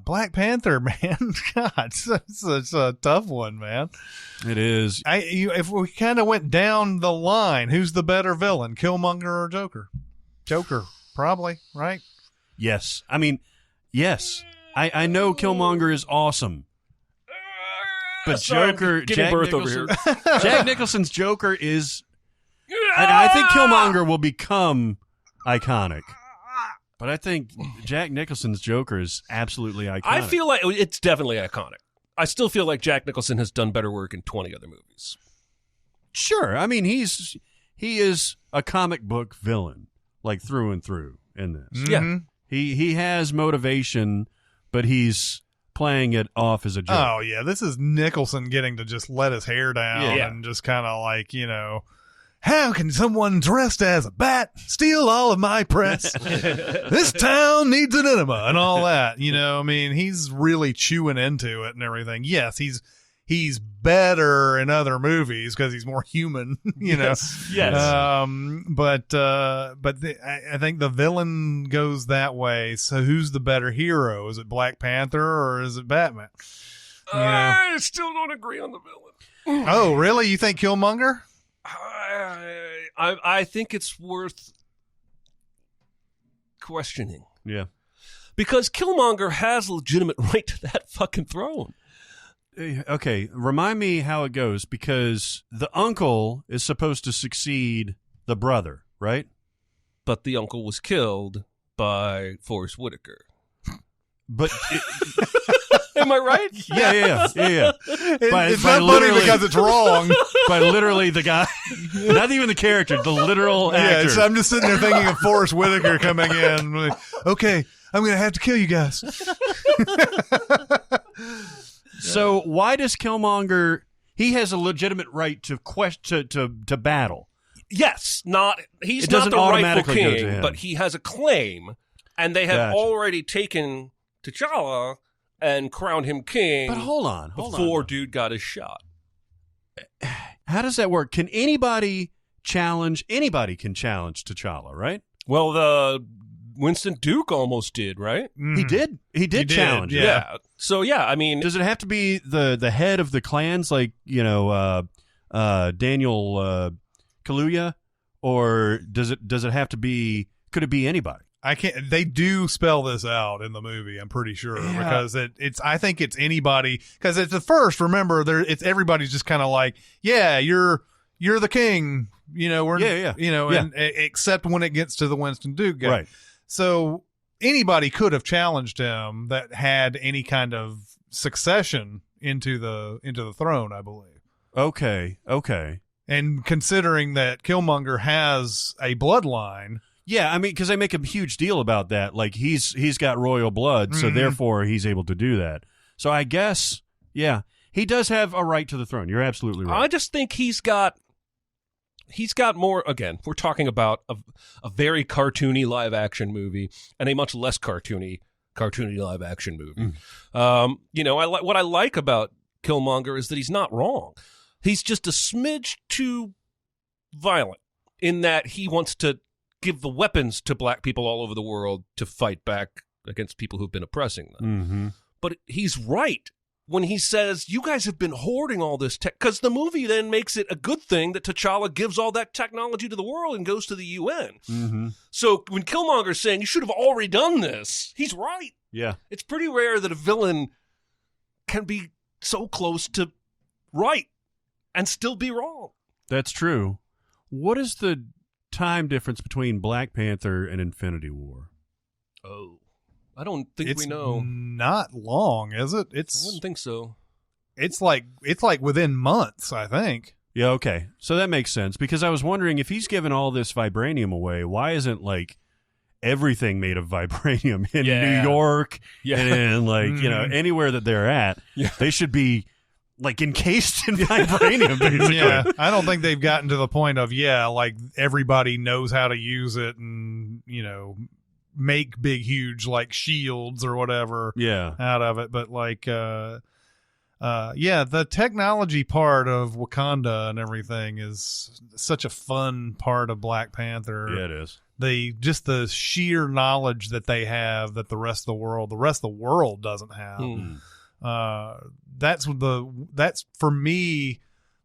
Black Panther, man, God, such a tough one, man. It is. If we kind of went down the line, who's the better villain, Killmonger or Joker? Joker, probably, right? Yes. I mean, yes. I know Killmonger is awesome. But Joker, Jack Nicholson's Joker is... And I think Killmonger will become iconic. But I think Jack Nicholson's Joker is absolutely iconic. I feel like it's definitely iconic. I still feel like Jack Nicholson has done better work in 20 other movies. Sure. I mean, he is a comic book villain, like through and through in this. Mm-hmm. Yeah. He has motivation, but he's playing it off as a joke. Oh, yeah. This is Nicholson getting to just let his hair down and just kind of like, you know, how can someone dressed as a bat steal all of my press? This town needs an enema and all that. You know, I mean, he's really chewing into it and everything. Yes, he's better in other movies because he's more human, you know. Yes. I think the villain goes that way. So who's the better hero? Is it Black Panther or is it Batman? You know? I still don't agree on the villain. Oh, really? You think Killmonger? I think it's worth questioning. Yeah. Because Killmonger has a legitimate right to that fucking throne. Okay, remind me how it goes, because the uncle is supposed to succeed the brother, right? But the uncle was killed by Forrest Whitaker. But am I right? Yeah. It's not funny because it's wrong. By literally the guy, not even the character, the literal actor. Yeah, I'm just sitting there thinking of Forrest Whitaker coming in. Like, okay, I'm going to have to kill you guys. So why does Killmonger? He has a legitimate right to to battle. Yes, he's It not doesn't the rightful automatically go to king, him. but he has a claim, and they have Gotcha. already taken T'Challa and crowned him king. But hold on. Before dude got his shot. How does that work? Can anybody challenge? Anybody can challenge T'Challa, right? Well, the Winston Duke almost did, right? He did. He did challenge. Yeah. So yeah, I mean, does it have to be the head of the clans, like Daniel Kaluuya, or does it have to be? Could it be anybody? I can't. They do spell this out in the movie. I'm pretty sure because it's. I think it's anybody because at the first. Remember, it's everybody's just kind of like, yeah, you're the king. You know, and except when it gets to the Winston Duke guy. Right. So anybody could have challenged him that had any kind of succession into the throne, I believe. Okay. And considering that Killmonger has a bloodline. Yeah, I mean, because they make a huge deal about that. Like, he's got royal blood, so therefore he's able to do that. So I guess, yeah, he does have a right to the throne. You're absolutely right. I just think he's got more. Again, we're talking about a very cartoony live-action movie and a much less cartoony live-action movie. What I like about Killmonger is that he's not wrong. He's just a smidge too violent in that he wants to give the weapons to black people all over the world to fight back against people who've been oppressing them. But he's right when he says, you guys have been hoarding all this tech, because the movie then makes it a good thing that T'Challa gives all that technology to the world and goes to the UN. So when Killmonger's saying, you should have already done this, he's right. Yeah. It's pretty rare that a villain can be so close to right and still be wrong. That's true. What is the time difference between Black Panther and Infinity War? Oh, I don't think we know. Not long, is it? I wouldn't think so. It's like within months, I think. Yeah, okay. So that makes sense, because I was wondering if he's given all this vibranium away, why isn't like everything made of vibranium in New York and anywhere that they're at? Yeah. They should be like encased in vibranium, basically. Yeah, I don't think they've gotten to the point of like everybody knows how to use it and make big huge like shields or whatever out of it. But like the technology part of Wakanda and everything is such a fun part of Black Panther. Yeah, it is. The sheer knowledge that they have that the rest of the world doesn't have. That's for me,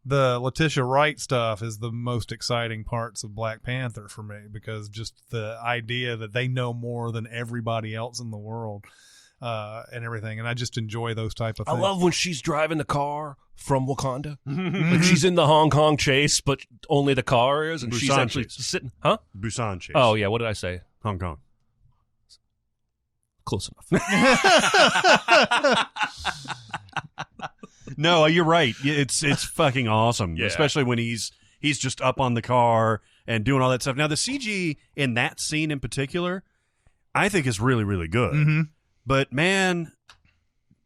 the Letitia Wright stuff is the most exciting parts of Black Panther for me, because just the idea that they know more than everybody else in the world and everything, and I just enjoy those type of things. I love when she's driving the car from Wakanda. Like she's in the Hong Kong chase, but only the car is, and Busan she's actually chase. sitting. Huh? Busan chase. Oh yeah, what did I say? Hong Kong. Close enough. No, you're right. It's fucking awesome, especially when he's just up on the car and doing all that stuff. Now, the CG in that scene in particular, I think is really, really good. But man,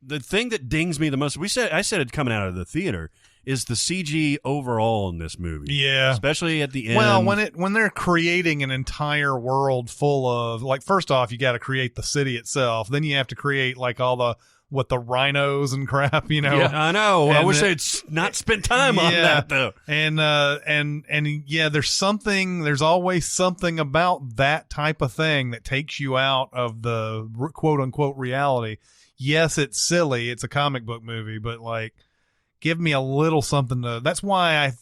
the thing that dings me the most, I said it coming out of the theater, is the CG overall in this movie. Yeah, especially at the end. Well, when they're creating an entire world full of, like, first off, you got to create the city itself. Then you have to create like all the rhinos and crap, Yeah, I know. I wish they'd not spent time on that though. And there's always something about that type of thing that takes you out of the quote unquote reality. Yes, it's silly. It's a comic book movie, but like, give me a little something to. That's why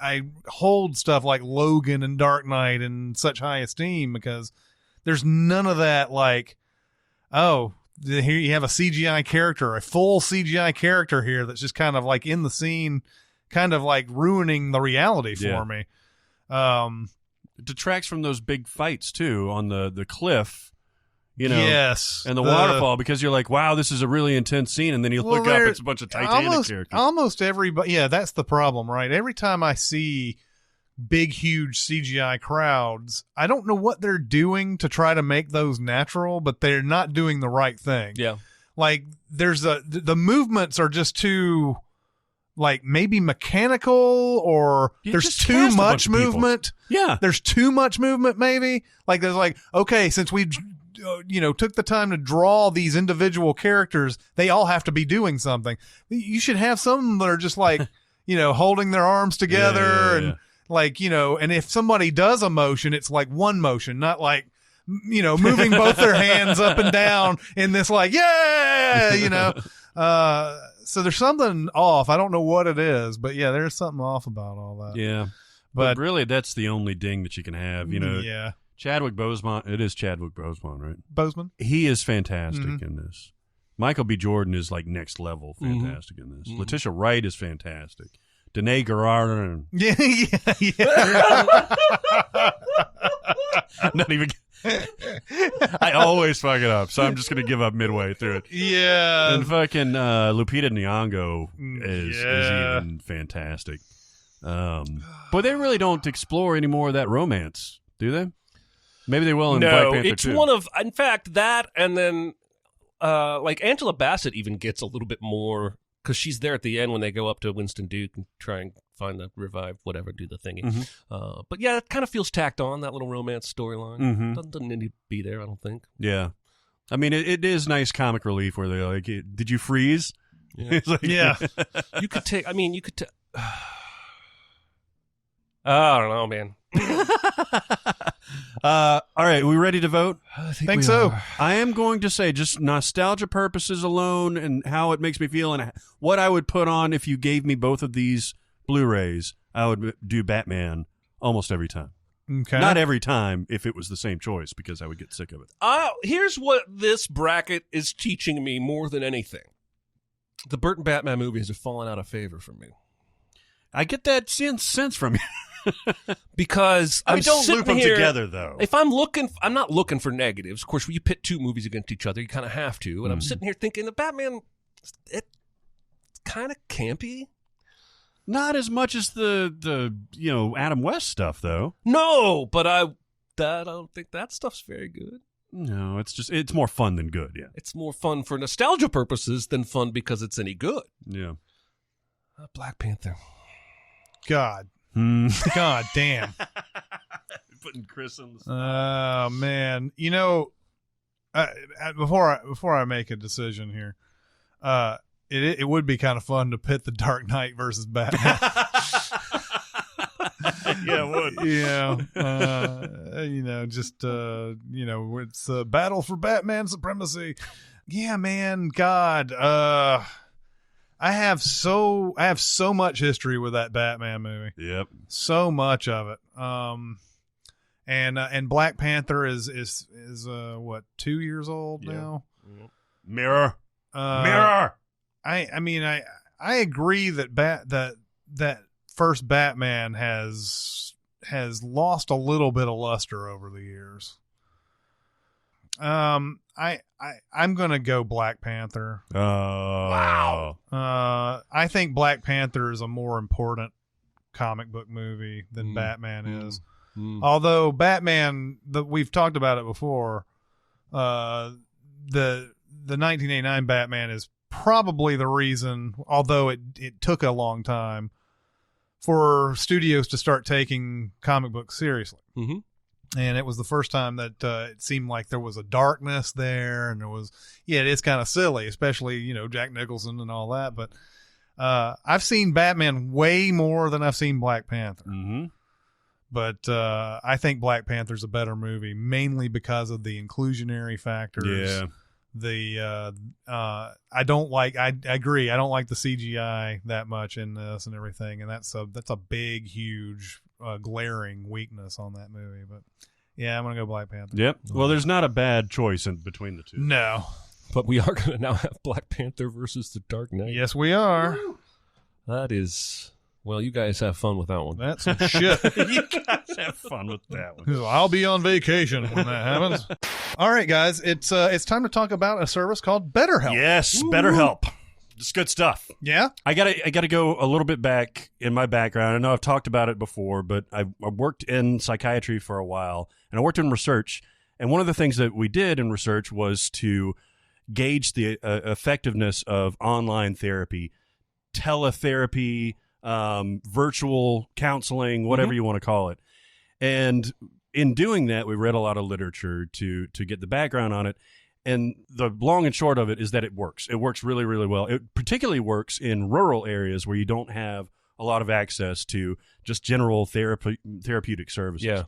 I hold stuff like Logan and Dark Knight in such high esteem, because there's none of that. Like, oh, here you have a CGI character, a full CGI character here that's just kind of like in the scene, kind of like ruining the reality for me. It detracts from those big fights too on the cliff. Yes, and the waterfall, because you're like, wow, this is a really intense scene, and then you look up, it's a bunch of Titanic characters. Almost everybody, that's the problem, right? Every time I see big, huge CGI crowds, I don't know what they're doing to try to make those natural, but they're not doing the right thing. Yeah, like the movements are just too, like, maybe mechanical, or there's too much movement. Yeah, there's too much movement. Maybe like there's like, okay, since we took the time to draw these individual characters, they all have to be doing something. You should have some that are just like, holding their arms together and like, and if somebody does a motion, it's like one motion, not like moving both their hands up and down in this like, yeah, so there's something off. I don't know what it is, but yeah, there's something off about all that. Yeah. But really, that's the only ding that you can have, Yeah. Chadwick Boseman, it is Chadwick Boseman, right? Boseman? He is fantastic in this. Michael B. Jordan is like next level fantastic in this. Letitia Wright is fantastic. Danae Garrard. Yeah. Not even. I always fuck it up, so I'm just going to give up midway through it. Yeah. And fucking Lupita Nyong'o is even fantastic. But they really don't explore any more of that romance, do they? Maybe they will in Black Panther it's 2. one of, in fact, that and then like Angela Bassett even gets a little bit more because she's there at the end when they go up to Winston Duke and try and find the revive, whatever, do the thingy. But yeah, it kind of feels tacked on, that little romance storyline. Doesn't need to be there, I don't think. Yeah. I mean, it is nice comic relief where they're like, did you freeze? Yeah. Like, Yeah. You could take, I don't know, man. All right, we ready to vote? I Think so. I am going to say, just nostalgia purposes alone and how it makes me feel and what I would put on if you gave me both of these Blu-rays, I would do Batman almost every time. Okay. Not every time if it was the same choice because I would get sick of it. Here's what this bracket is teaching me more than anything. The Burton Batman movies have fallen out of favor for me. I get that sense from you. Because I'm don't sitting loop them here, together, though. If I'm not looking for negatives. Of course, when you pit two movies against each other, you kind of have to. And I'm sitting here thinking, the Batman, it's kind of campy. Not as much as the Adam West stuff, though. No, but I don't think that stuff's very good. No, it's more fun than good, yeah. It's more fun for nostalgia purposes than fun because it's any good. Yeah. Black Panther. God. God damn. Putting Chris on the Oh man. Before I make a decision here, it would be kind of fun to pit the Dark Knight versus Batman. Yeah, it would. It's a battle for Batman supremacy. Yeah, man. God. I have so much history with that Batman movie. Yep. So much of it. And Black Panther is what, 2 years old now? Mirror. I mean I agree that that first Batman has lost a little bit of luster over the years. I'm gonna go Black Panther. Wow. I think Black Panther is a more important comic book movie than Batman is. Although Batman, we've talked about it before. The 1989 Batman is probably the reason, although it took a long time for studios to start taking comic books seriously. Mm-hmm. And it was the first time that it seemed like there was a darkness there, and it is kind of silly, especially, Jack Nicholson and all that. But I've seen Batman way more than I've seen Black Panther. Mm-hmm. But I think Black Panther's a better movie, mainly because of the inclusionary factors. Yeah. I agree. I don't like the CGI that much in this and everything, and that's a big, huge, glaring weakness on that movie. But yeah, I'm gonna go Black Panther. Yep. Well, there's not a bad choice in between the two. No, but we are gonna now have Black Panther versus the Dark Knight. Yes, we are. That is. Well, you guys have fun with that one. That's some shit. You guys have fun with that one. I'll be on vacation when that happens. All right, guys, it's time to talk about a service called BetterHelp. Yes, BetterHelp. It's good stuff. Yeah, I gotta go a little bit back in my background. I know I've talked about it before, but I worked in psychiatry for a while, and I worked in research. And one of the things that we did in research was to gauge the effectiveness of online therapy, teletherapy, virtual counseling, whatever you want to call it. And in doing that, we read a lot of literature to get the background on it. And the long and short of it is that it works. It works really, really well. It particularly works in rural areas where you don't have a lot of access to just general therapeutic services. Yeah.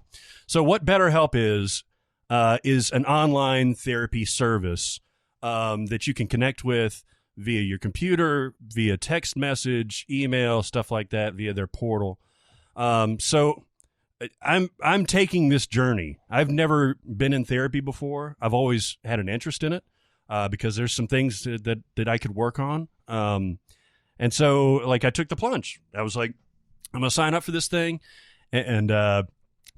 So what BetterHelp is, is an online therapy service that you can connect with via your computer, via text message, email, stuff like that, via their portal. So I'm taking this journey. I've never been in therapy before. I've always had an interest in it because there's some things that I could work on. And so, like, I took the plunge. I was like, I'm going to sign up for this thing. And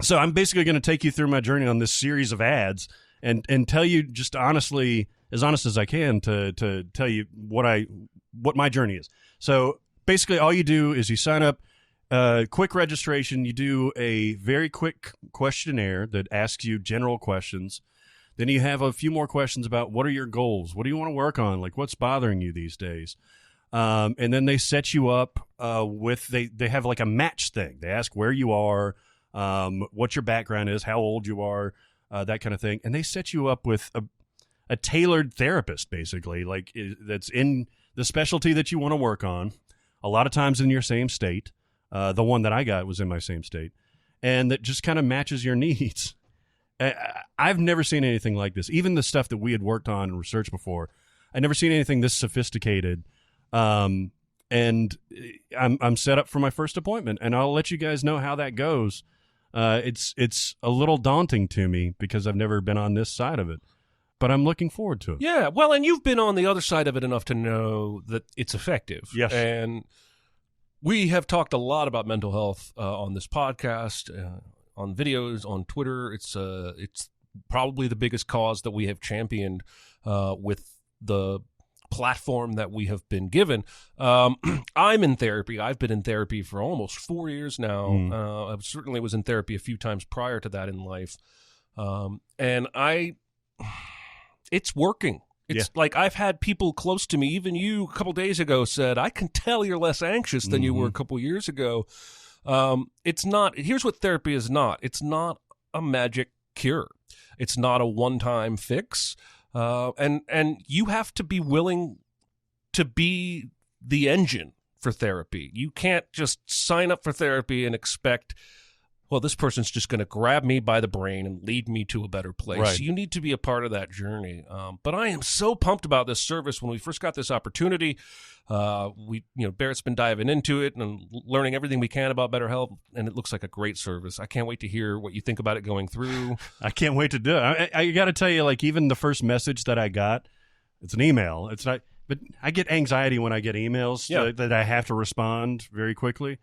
so I'm basically going to take you through my journey on this series of ads and tell you just honestly, as honest as I can, to tell you what my journey is. So basically all you do is you sign up, quick registration. You do a very quick questionnaire that asks you general questions. Then you have a few more questions about what are your goals? What do you want to work on? Like, what's bothering you these days? And then they set you up they have like a match thing. They ask where you are, what your background is, how old you are, that kind of thing. And they set you up with a tailored therapist, basically, like that's in the specialty that you want to work on. A lot of times in your same state. The one that I got was in my same state. And that just kind of matches your needs. I've never seen anything like this. Even the stuff that we had worked on and researched before, I'd never seen anything this sophisticated. And I'm set up for my first appointment, and I'll let you guys know how that goes. It's a little daunting to me because I've never been on this side of it, but I'm looking forward to it. Yeah, well, and you've been on the other side of it enough to know that it's effective. Yes. And we have talked a lot about mental health on this podcast, on videos, on Twitter. It's probably the biggest cause that we have championed with the platform that we have been given. I'm in therapy. I've been in therapy for almost 4 years now. I certainly was in therapy a few times prior to that in life. And it's working. It's like I've had people close to me, even you a couple days ago said, I can tell you're less anxious than you were a couple years ago. It's not, here's what therapy is not. It's not a magic cure. It's not a one-time fix. And you have to be willing to be the engine for therapy. You can't just sign up for therapy and expect, well, this person's just going to grab me by the brain and lead me to a better place. Right. You need to be a part of that journey. But I am so pumped about this service. When we first got this opportunity, Barrett's been diving into it and learning everything we can about BetterHelp, and it looks like a great service. I can't wait to hear what you think about it going through. I can't wait to do it. I got to tell you, like, even the first message that I got, it's an email. It's not, but I get anxiety when I get emails that I have to respond very quickly.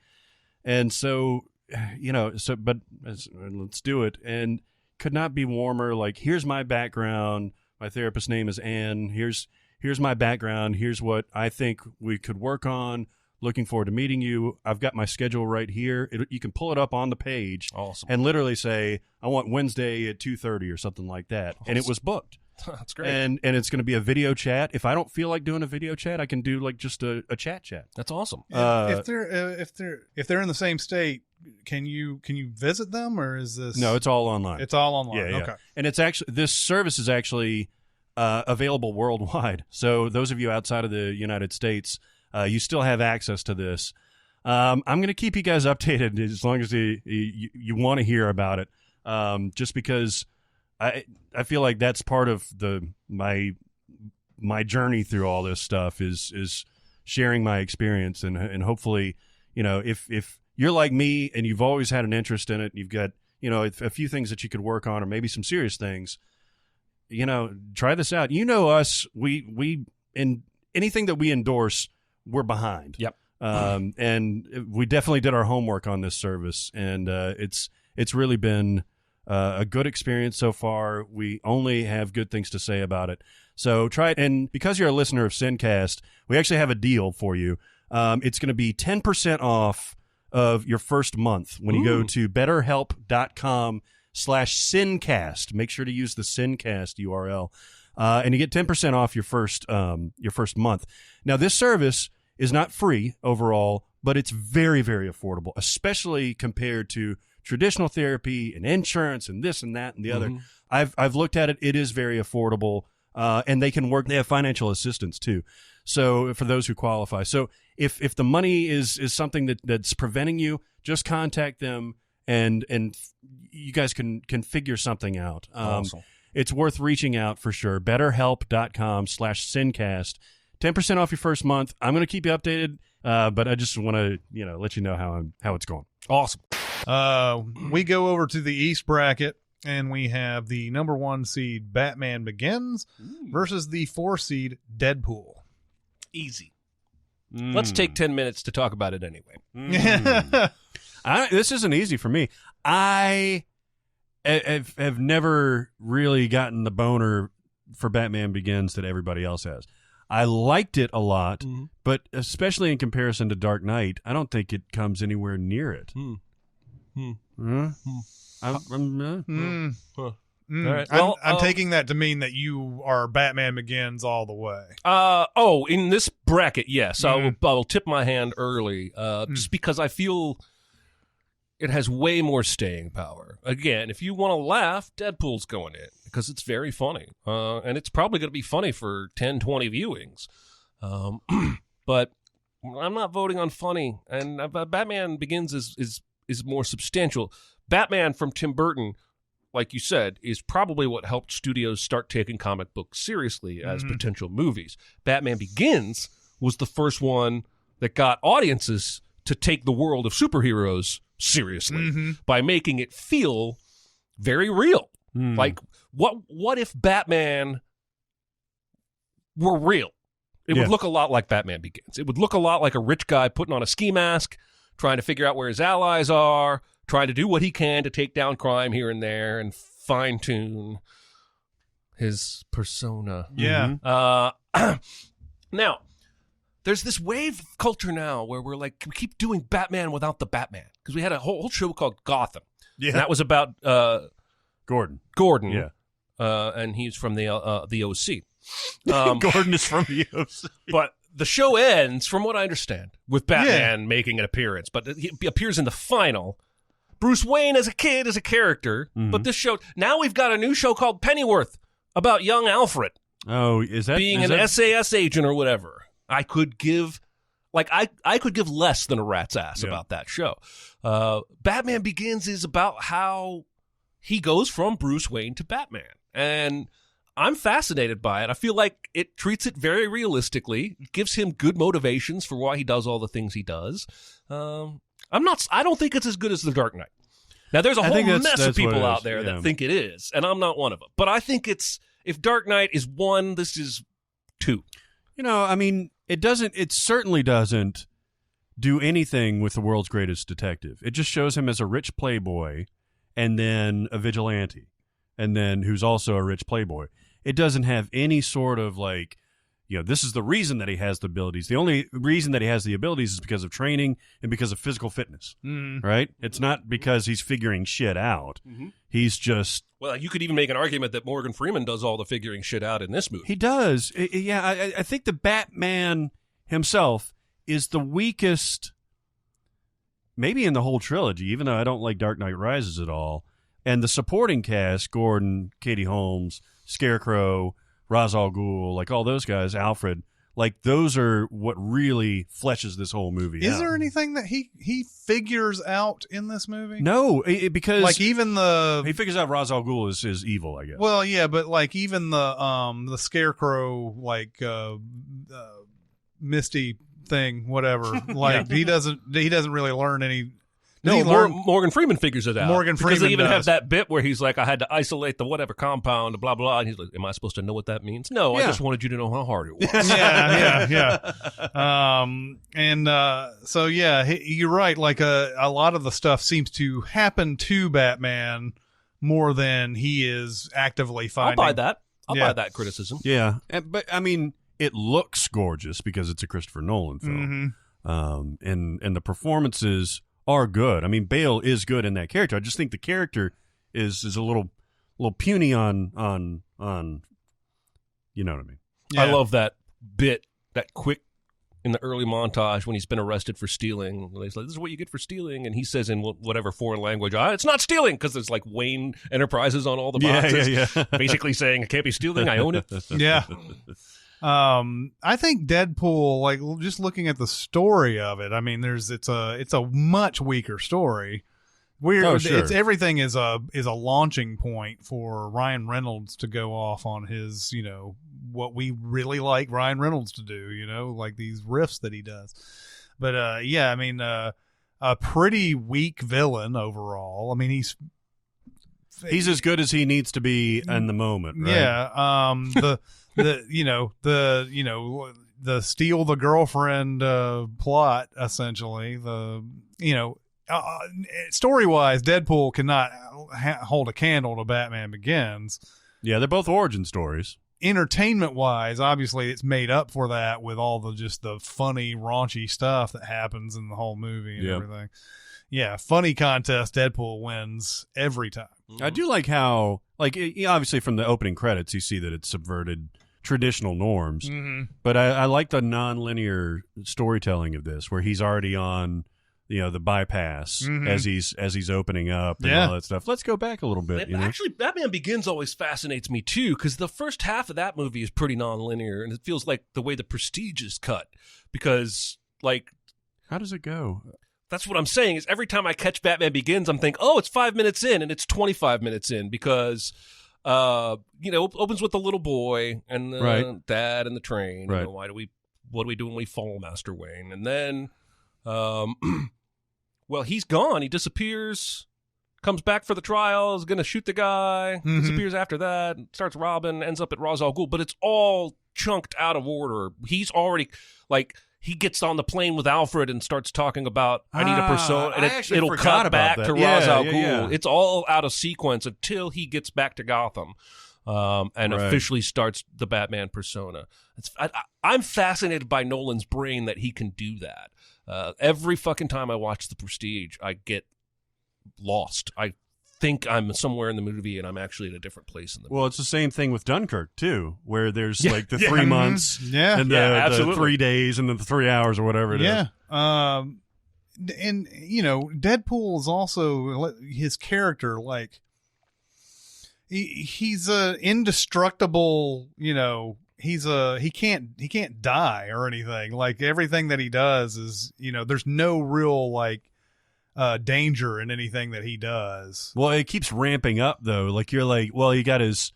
And so, but let's do it. And could not be warmer. Like, here's my background. My therapist's name is Ann. Here's my background. Here's what I think we could work on. Looking forward to meeting you. I've got my schedule right here. You can pull it up on the page. Awesome. And literally say, I want Wednesday at 2:30 or something like that. Awesome. And it was booked. That's great. And it's going to be a video chat. If I don't feel like doing a video chat, I can do like just a chat. That's awesome. If they're in the same state, can you visit them, or is this? No, it's all online. It's all online. Yeah. Okay. And it's actually, this service is actually available worldwide. So those of you outside of the United States, you still have access to this. I'm going to keep you guys updated as long as you want to hear about it. Just because I feel like that's part of my journey through all this stuff is sharing my experience, and hopefully, if you're like me and you've always had an interest in it, you've got, a few things that you could work on, or maybe some serious things, try this out. Us, we in anything that we endorse, we're behind. Yep. And we definitely did our homework on this service, and it's really been a good experience so far. We only have good things to say about it. So try it. And because you're a listener of SinCast, we actually have a deal for you. It's going to be 10% off of your first month when you go to betterhelp.com/SinCast. Make sure to use the SinCast URL. And you get 10% off your first month. Now, this service is not free overall, but it's very, very affordable, especially compared to traditional therapy and insurance and this and that and the other. I've looked at it. It is very affordable, and they can work. They have financial assistance too. So for those who qualify. So if the money is something that's preventing you, just contact them and you guys can figure something out. Awesome. It's worth reaching out for sure. BetterHelp.com/SinCast. 10% off your first month. I'm going to keep you updated, but I just want to let you know how it's going. Awesome. We go over to the East bracket, and we have the number 1 seed Batman Begins versus the 4 seed Deadpool. Easy. Let's take 10 minutes to talk about it anyway. This isn't easy for me. I have never really gotten the boner for Batman Begins that everybody else has. I liked it a lot, but especially in comparison to Dark Knight, I don't think it comes anywhere near it. All right. I'm taking that to mean that you are Batman Begins all the way. In this bracket, yes. I'll tip my hand early, just because I feel it has way more staying power. Again, if you want to laugh, Deadpool's going in because it's very funny. And it's probably going to be funny for 10, 20 viewings. But I'm not voting on funny. And Batman Begins is more substantial. Batman from Tim Burton, like you said, is probably what helped studios start taking comic books seriously as potential movies. Batman Begins was the first one that got audiences to take the world of superheroes seriously by making it feel very real. Like, what if Batman were real? It would look a lot like Batman Begins. It would look a lot like a rich guy putting on a ski mask, trying to figure out where his allies are, trying to do what he can to take down crime here and there and fine-tune his persona. Yeah. Now, there's this wave of culture now where we keep doing Batman without the Batman. Because we had a whole show called Gotham. Yeah. And that was about Gordon. Yeah. And he's from the OC. Gordon is from the OC. But the show ends, from what I understand, with Batman making an appearance. But he appears in the final. Bruce Wayne as a kid is a character. But this show, now we've got a new show called Pennyworth about young Alfred. Oh, is that being an SAS agent or whatever? I could give less than a rat's ass about that show. Batman Begins is about how he goes from Bruce Wayne to Batman. And I'm fascinated by it. I feel like it treats it very realistically. It gives him good motivations for why he does all the things he does. I don't think it's as good as The Dark Knight. Now, there's a whole mess of people out there that think it is, and I'm not one of them. But I think if Dark Knight is 1, this is 2. I mean, it certainly doesn't do anything with the world's greatest detective. It just shows him as a rich playboy and then a vigilante, and then who's also a rich playboy. It doesn't have any sort of this is the reason that he has the abilities. The only reason that he has the abilities is because of training and because of physical fitness, right? It's not because he's figuring shit out. He's just... Well, you could even make an argument that Morgan Freeman does all the figuring shit out in this movie. He does. I think the Batman himself is the weakest, maybe in the whole trilogy, even though I don't like Dark Knight Rises at all. And the supporting cast, Gordon, Katie Holmes, Scarecrow, Ra's al Ghul, all those guys, Alfred, those are what really fleshes this whole movie out. Is there anything that he figures out in this movie? No, because even he figures out Ra's al Ghul is evil, I guess. Well, yeah, but even the Scarecrow Misty thing, whatever. He doesn't really learn any. No, Morgan Freeman figures it out. Because they even have that bit where he's like, I had to isolate the whatever compound, blah, blah, and he's like, am I supposed to know what that means? No, I just wanted you to know how hard it was. You're right. A lot of the stuff seems to happen to Batman more than he is actively finding. I'll buy that. I'll buy that criticism. Yeah. But, I mean, it looks gorgeous because it's a Christopher Nolan film. And the performances are good. I mean, Bale is good in that character. I just think the character is a little puny on you know what I mean. Yeah. I love that bit, that quick in the early montage when he's been arrested for stealing. He's like, this is what you get for stealing, and he says in whatever foreign language, it's not stealing, because there's Wayne Enterprises on all the boxes, basically saying it can't be stealing. I own it. Yeah. I think Deadpool, just looking at the story of it, I mean, it's a much weaker story It's everything is a launching point for Ryan Reynolds to go off on his, what we really like Ryan Reynolds to do, like these riffs that he does. But a pretty weak villain overall. I mean, he's as good as he needs to be in the moment, right? Yeah. The steal the girlfriend plot, essentially. Story-wise, Deadpool cannot hold a candle to Batman Begins. Yeah, they're both origin stories. Entertainment-wise, obviously, it's made up for that with all the funny, raunchy stuff that happens in the whole movie and everything. Yeah, funny contest, Deadpool wins every time. I do like how, obviously from the opening credits, you see that it's subverted traditional norms. Mm-hmm. But I like the non-linear storytelling of this, where he's already on, the bypass as he's opening up and all that stuff. Let's go back a little bit. Actually, Batman Begins always fascinates me too, because the first half of that movie is pretty non-linear, and it feels like the way the Prestige is cut. Because, how does it go? That's what I'm saying, is every time I catch Batman Begins, I'm thinking, it's 5 minutes in, and it's 25 minutes in, because, opens with the little boy and the dad and the train. Right. What do we do when we follow Master Wayne? And then, he's gone. He disappears, comes back for the trial, is going to shoot the guy, disappears after that, starts robbing, ends up at Ra's al Ghul, but it's all chunked out of order. He's already, he gets on the plane with Alfred and starts talking about, I need a persona, and it'll cut back to Ra's al Ghul. Yeah. It's all out of sequence until he gets back to Gotham and officially starts the Batman persona. I'm fascinated by Nolan's brain that he can do that. Every fucking time I watch The Prestige, I get lost. I think I'm somewhere in the movie and I'm actually in a different place in the movie. Well, it's the same thing with Dunkirk too, where there's the 3 months and the 3 days and then the 3 hours or whatever it is. And Deadpool is also his character, he's a indestructible, he can't die or anything. Everything that he does is, there's no real danger in anything that he does. Well, it keeps ramping up though. He got his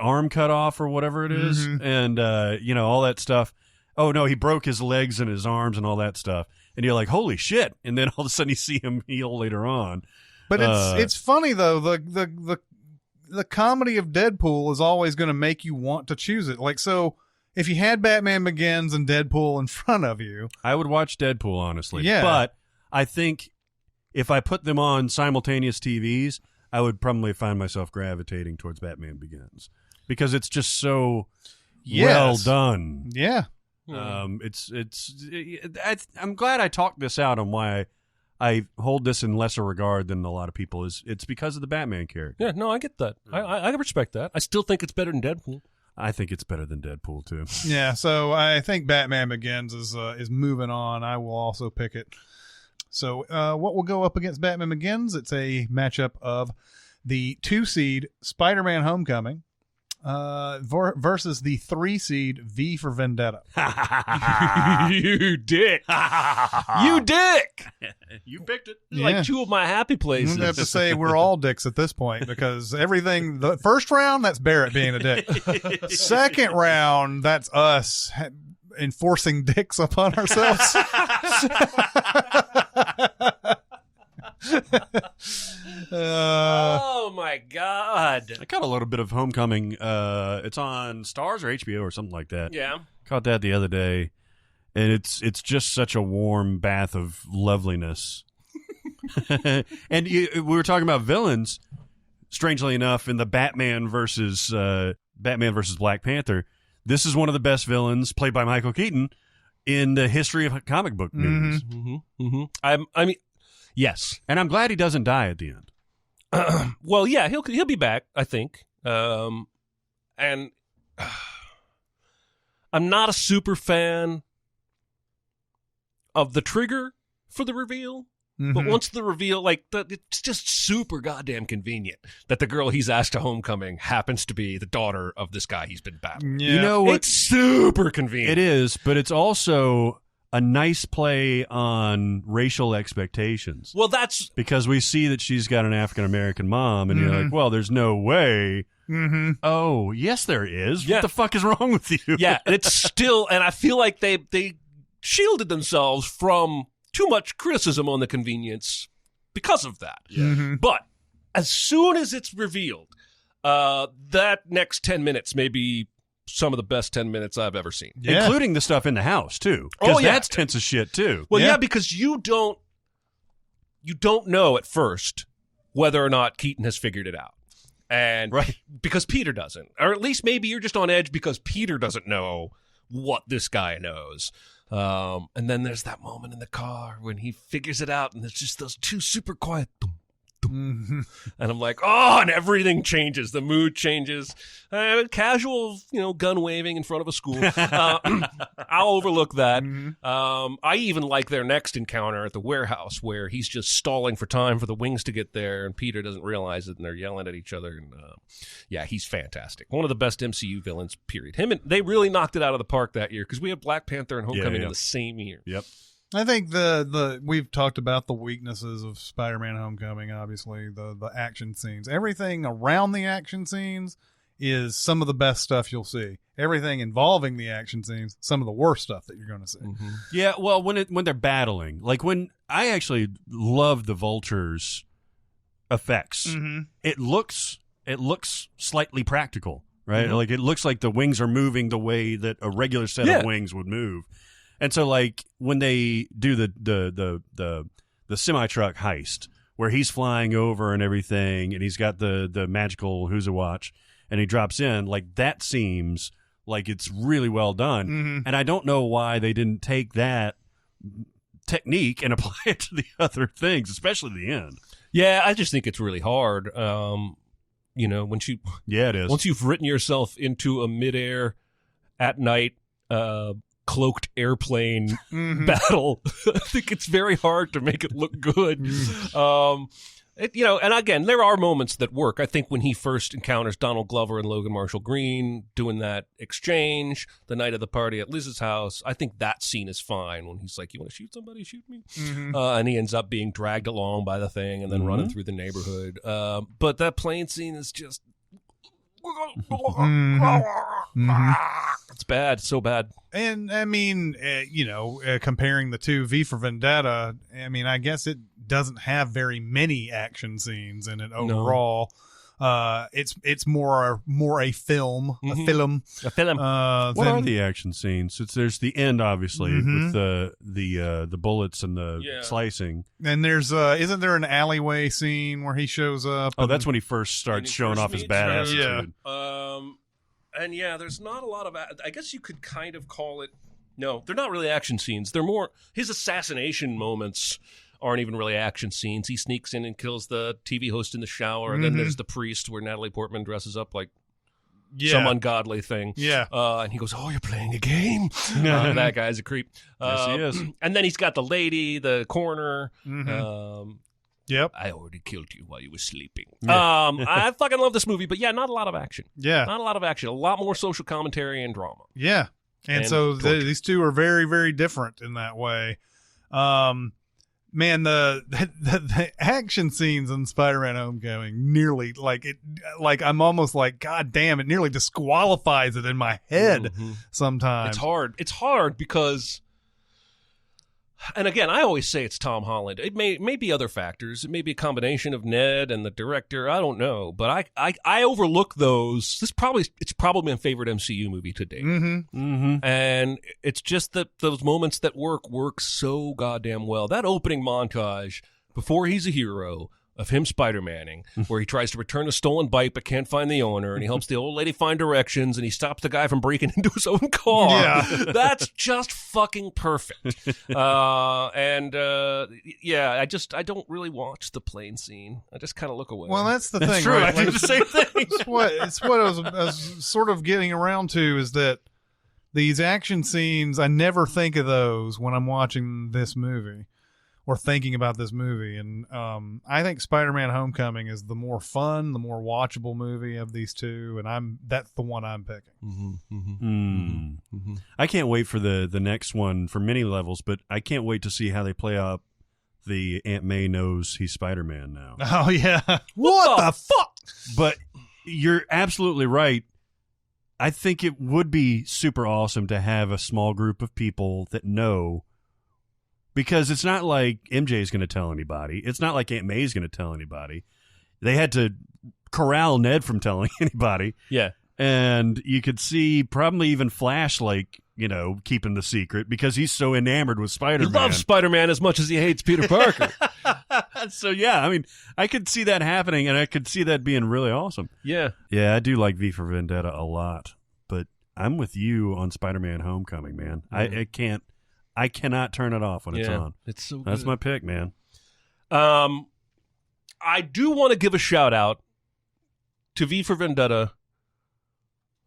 arm cut off or whatever it is, and all that stuff. Oh no, he broke his legs and his arms and all that stuff. And you're like, holy shit! And then all of a sudden you see him heal later on. But it's funny though. The comedy of Deadpool is always going to make you want to choose it. So if you had Batman Begins and Deadpool in front of you, I would watch Deadpool, honestly. Yeah. But I think if I put them on simultaneous TVs, I would probably find myself gravitating towards Batman Begins because it's just so well done. Yeah. I'm glad I talked this out on why I hold this in lesser regard than a lot of people. It's because of the Batman character. Yeah, no, I get that. I respect that. I still think it's better than Deadpool. I think it's better than Deadpool too. Yeah, so I think Batman Begins is moving on. I will also pick it. So what will go up against Batman Begins? It's a matchup of the 2-seed Spider-Man Homecoming versus the 3-seed V for Vendetta. You dick. You dick. You picked it. Like two of my happy places. I have to say we're all dicks at this point because the first round, that's Barrett being a dick. Second round, that's us enforcing dicks upon ourselves. Oh my god! I caught a little bit of Homecoming. It's on Stars or HBO or something like that. Yeah, caught that the other day, and it's just such a warm bath of loveliness. And we were talking about villains. Strangely enough, in the Batman versus Black Panther, this is one of the best villains played by Michael Keaton in the history of comic book movies. I mean, yes, and I'm glad he doesn't die at the end. Well, yeah, he'll be back, I think. And I'm not a super fan of the trigger for the reveal. But once the reveal, it's just super goddamn convenient that the girl he's asked to Homecoming happens to be the daughter of this guy he's been battling. Yeah. You know what? It's super convenient. It is, but it's also a nice play on racial expectations. Well, that's because we see that she's got an African American mom, and you're like, well, there's no way. Mm-hmm. Oh, yes, there is. Yeah. What the fuck is wrong with you? Yeah, and it's still, and I feel like they shielded themselves from too much criticism on the convenience because of that. Yeah. Mm-hmm. But as soon as it's revealed, that next 10 minutes may be some of the best 10 minutes I've ever seen. Yeah. Including the stuff in the house, too. Because that's tense as shit, too. Well, yeah, because you don't know at first whether or not Keaton has figured it out. And because Peter doesn't. Or at least maybe you're just on edge because Peter doesn't know what this guy knows. And then there's that moment in the car when he figures it out and there's just those two super quiet Mm-hmm. and I'm like, oh, and everything changes. The mood changes. Casual, gun waving in front of a school. I'll overlook that. Mm-hmm. I even like their next encounter at the warehouse where he's just stalling for time for the wings to get there, and Peter doesn't realize it, and they're yelling at each other. And he's fantastic. One of the best MCU villains, period. They really knocked it out of the park that year because we had Black Panther and Homecoming in the same year. Yep. I think we've talked about the weaknesses of Spider-Man: Homecoming. Obviously, the action scenes, everything around the action scenes is some of the best stuff you'll see. Everything involving the action scenes, some of the worst stuff that you're going to see. Mm-hmm. Yeah, well, when they're battling, like when I actually love the Vulture's effects. Mm-hmm. It looks slightly practical, right? Mm-hmm. Like it looks like the wings are moving the way that a regular set of wings would move. And so, like when they do the semi-truck heist, where he's flying over and everything, and he's got the magical Who's a watch, and he drops in, like that seems like it's really well done. Mm-hmm. And I don't know why they didn't take that technique and apply it to the other things, especially the end. Yeah, I just think it's really hard. It is. Once you've written yourself into a midair at night. Cloaked airplane battle. I think it's very hard to make it look good. And again, there are moments that work. I think when he first encounters Donald Glover and Logan Marshall Green doing that exchange the night of the party at Liz's house, I think that scene is fine when he's like, you want to shoot somebody? Shoot me. Mm-hmm. And he ends up being dragged along by the thing and then running through the neighborhood. But that plane scene is just... It's bad, so bad. And I mean, comparing the two, V for Vendetta, I mean, I guess it doesn't have very many action scenes in it overall. It's more a film, a film. What are the action scenes? There's the end, obviously, with the bullets and the slicing. And there's isn't there an alleyway scene where he shows up? Oh, that's when he first starts showing off his badass attitude. And there's not a lot of. I guess you could kind of call it. No, they're not really action scenes. They're more his assassination moments. Aren't even really action scenes. He sneaks in and kills the TV host in the shower, and then there's the priest where Natalie Portman dresses up like some ungodly thing. Yeah. And he goes, "Oh, you're playing a game." That guy's a creep. Yes, he is. And then he's got the lady, the coroner. Yep. I already killed you while you were sleeping. Yeah. I fucking love this movie, but not a lot of action. Yeah. Not a lot of action. A lot more social commentary and drama. Yeah. And so these two are very, very different in that way. Man, the action scenes in Spider-Man: Homecoming nearly I'm almost like, God damn, it nearly disqualifies it in my head sometimes. It's hard because, and again, I always say it's Tom Holland. It may be other factors. It may be a combination of Ned and the director. I don't know, but I overlook those. It's probably my favorite MCU movie to date. And it's just that those moments that work so goddamn well. That opening montage before he's a hero of him Spider-Manning, where he tries to return a stolen bike but can't find the owner, and he helps the old lady find directions, and he stops the guy from breaking into his own car. Yeah. That's just fucking perfect. I don't really watch the plane scene. I just kind of look away. Well, that's the thing. True. Right? I do the same thing. It's what I was sort of getting around to is that these action scenes, I never think of those when I'm watching this movie. or thinking about this movie. And I think Spider-Man Homecoming is the more fun, the more watchable movie of these two, and that's the one I'm picking. I can't wait for the next one for many levels, but I can't wait to see how they play up the Aunt May knows he's Spider-Man now. Oh, yeah. What the fuck? But you're absolutely right. I think it would be super awesome to have a small group of people that know, because it's not like MJ is going to tell anybody. It's not like Aunt May is going to tell anybody. They had to corral Ned from telling anybody. Yeah. And you could see probably even Flash, keeping the secret because he's so enamored with Spider-Man. He loves Spider-Man as much as he hates Peter Parker. So, yeah, I mean, I could see that happening, and I could see that being really awesome. Yeah. Yeah, I do like V for Vendetta a lot, but I'm with you on Spider-Man Homecoming, man. Mm-hmm. I cannot turn it off when it's on. It's so good. That's my pick, man. I do want to give a shout-out to V for Vendetta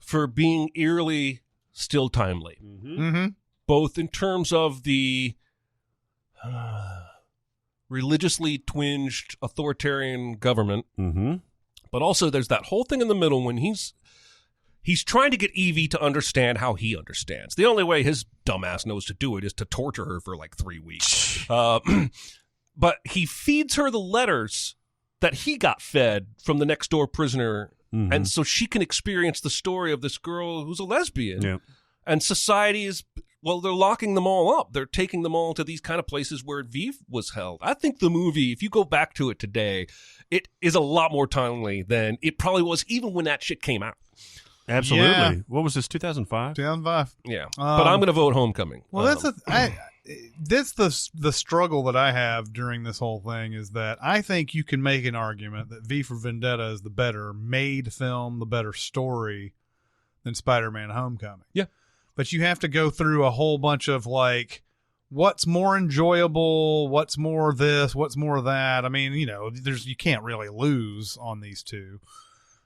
for being eerily still timely. Mm-hmm. Both in terms of the religiously twinged authoritarian government, but also there's that whole thing in the middle when he's trying to get Evie to understand how he understands. The only way his dumbass knows to do it is to torture her for like 3 weeks. But he feeds her the letters that he got fed from the next door prisoner, and so she can experience the story of this girl who's a lesbian. Yeah. And society is, well, they're locking them all up. They're taking them all to these kind of places where V was held. I think the movie, if you go back to it today, it is a lot more timely than it probably was even when that shit came out. Absolutely. Yeah. What was this, 2005? 2005. Yeah. But I'm going to vote Homecoming. Well, that's the struggle that I have during this whole thing is that I think you can make an argument that V for Vendetta is the better made film, the better story than Spider-Man Homecoming. Yeah. But you have to go through a whole bunch of what's more enjoyable, what's more this, what's more that. I mean, you can't really lose on these two.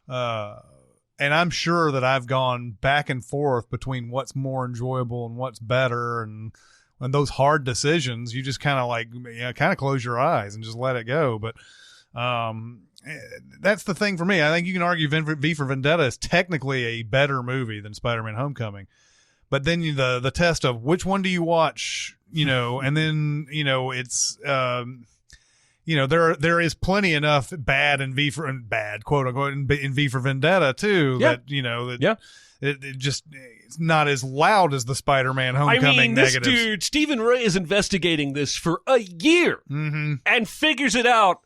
And I'm sure that I've gone back and forth between what's more enjoyable and what's better, and those hard decisions, you just kind of close your eyes and just let it go. But that's the thing for me. I think you can argue V for Vendetta is technically a better movie than Spider-Man Homecoming. But then the test of which one do you watch, and then, it's, there is plenty enough bad in bad, quote unquote, in V for Vendetta too, it's not as loud as the Spider-Man Homecoming this negatives. Dude, Stephen Ray is investigating this for a year and figures it out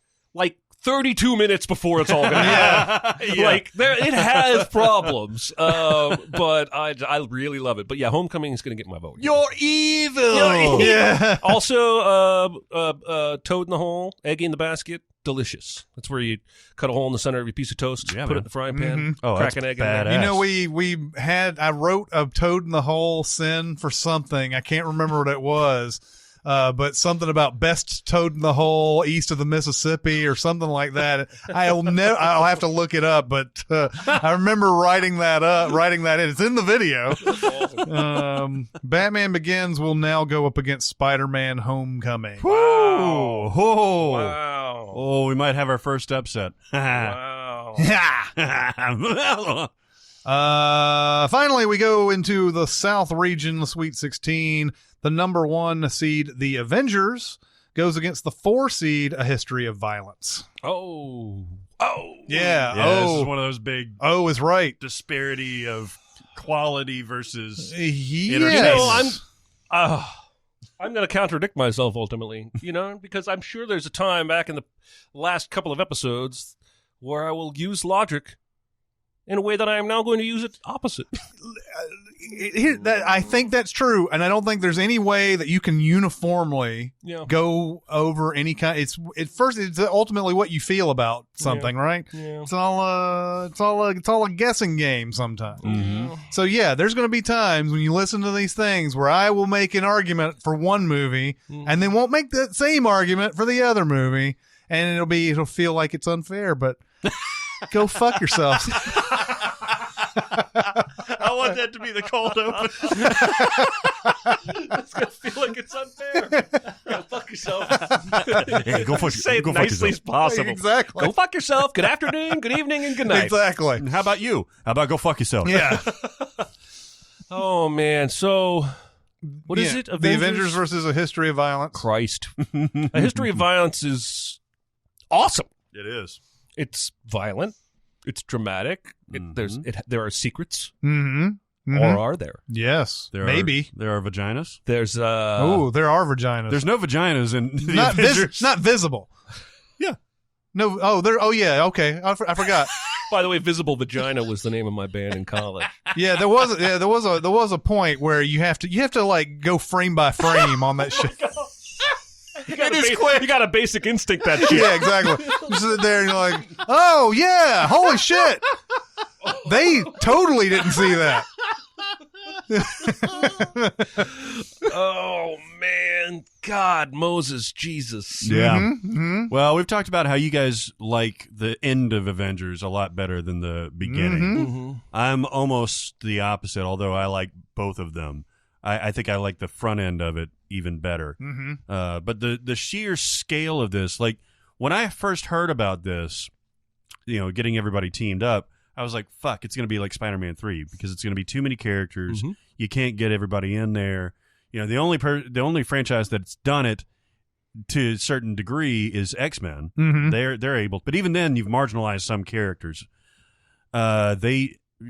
32 minutes before it's all going to happen. It has problems, but I really love it. But yeah, Homecoming is going to get my vote. You're evil. Yeah. Also, Toad in the Hole, Egg in the Basket, delicious. That's where you cut a hole in the center of your piece of toast, put it in the frying pan, crack an egg in there. I wrote a Toad in the Hole sin for something. I can't remember what it was. But something about best toad in the hole east of the Mississippi or something like that. I'll have to look it up, but I remember writing that in. It's in the video. Batman Begins will now go up against Spider-Man Homecoming. Wow. Wow. Oh, we might have our first upset. Wow. Finally, we go into the South region, the Sweet 16. The number 1 seed, the Avengers, goes against the 4 seed, A History of Violence. Oh. Yeah. This is one of those big is right. disparity of quality versus Yes. I'm going to contradict myself ultimately, because I'm sure there's a time back in the last couple of episodes where I will use logic in a way that I am now going to use it opposite. I think that's true, and I don't think there's any way that you can uniformly go over any kind. It's ultimately what you feel about something, right? Yeah. It's all a guessing game sometimes. Mm-hmm. So yeah, there's going to be times when you listen to these things where I will make an argument for one movie and then won't make that same argument for the other movie, and it'll feel like it's unfair, but go fuck yourselves. I want that to be the cold open. It's going to feel like it's unfair. Go fuck yourself. Hey, go fuck, Say it go fuck nicely as yourself. possible. Exactly. Go fuck yourself. Good afternoon, good evening, and good night. Exactly. And how about you? How about go fuck yourself? Yeah. Oh, man. So, what is Yeah, it? The Avengers versus A History of Violence. Christ. A History of Violence is awesome. It is. It's violent. It's dramatic. There are secrets. Mm-hmm. Or are there? Yes. There Maybe. there are vaginas. There's There are vaginas. There's no vaginas in the not Avengers. not visible. Yeah. No. Oh, there. Oh, yeah. Okay. I forgot. By the way, Visible Vagina was the name of my band in college. Yeah, there was a point where you have to like go frame by frame on that shit. You got a basic instinct that shit. Yeah, exactly. You sit there and you're like, oh yeah, holy shit. They totally didn't see that. Oh man, God, Moses, Jesus. Yeah. Mm-hmm. Well, we've talked about how you guys like the end of Avengers a lot better than the beginning. Mm-hmm. I'm almost the opposite, although I like both of them. I think I like the front end of it even better. Mm-hmm. But the sheer scale of this, like when I first heard about this, getting everybody teamed up, I was like, fuck, it's going to be like Spider-Man 3 because it's going to be too many characters. Mm-hmm. You can't get everybody in there. The only franchise that's done it to a certain degree is X-Men. Mm-hmm. They're able, but even then you've marginalized some characters.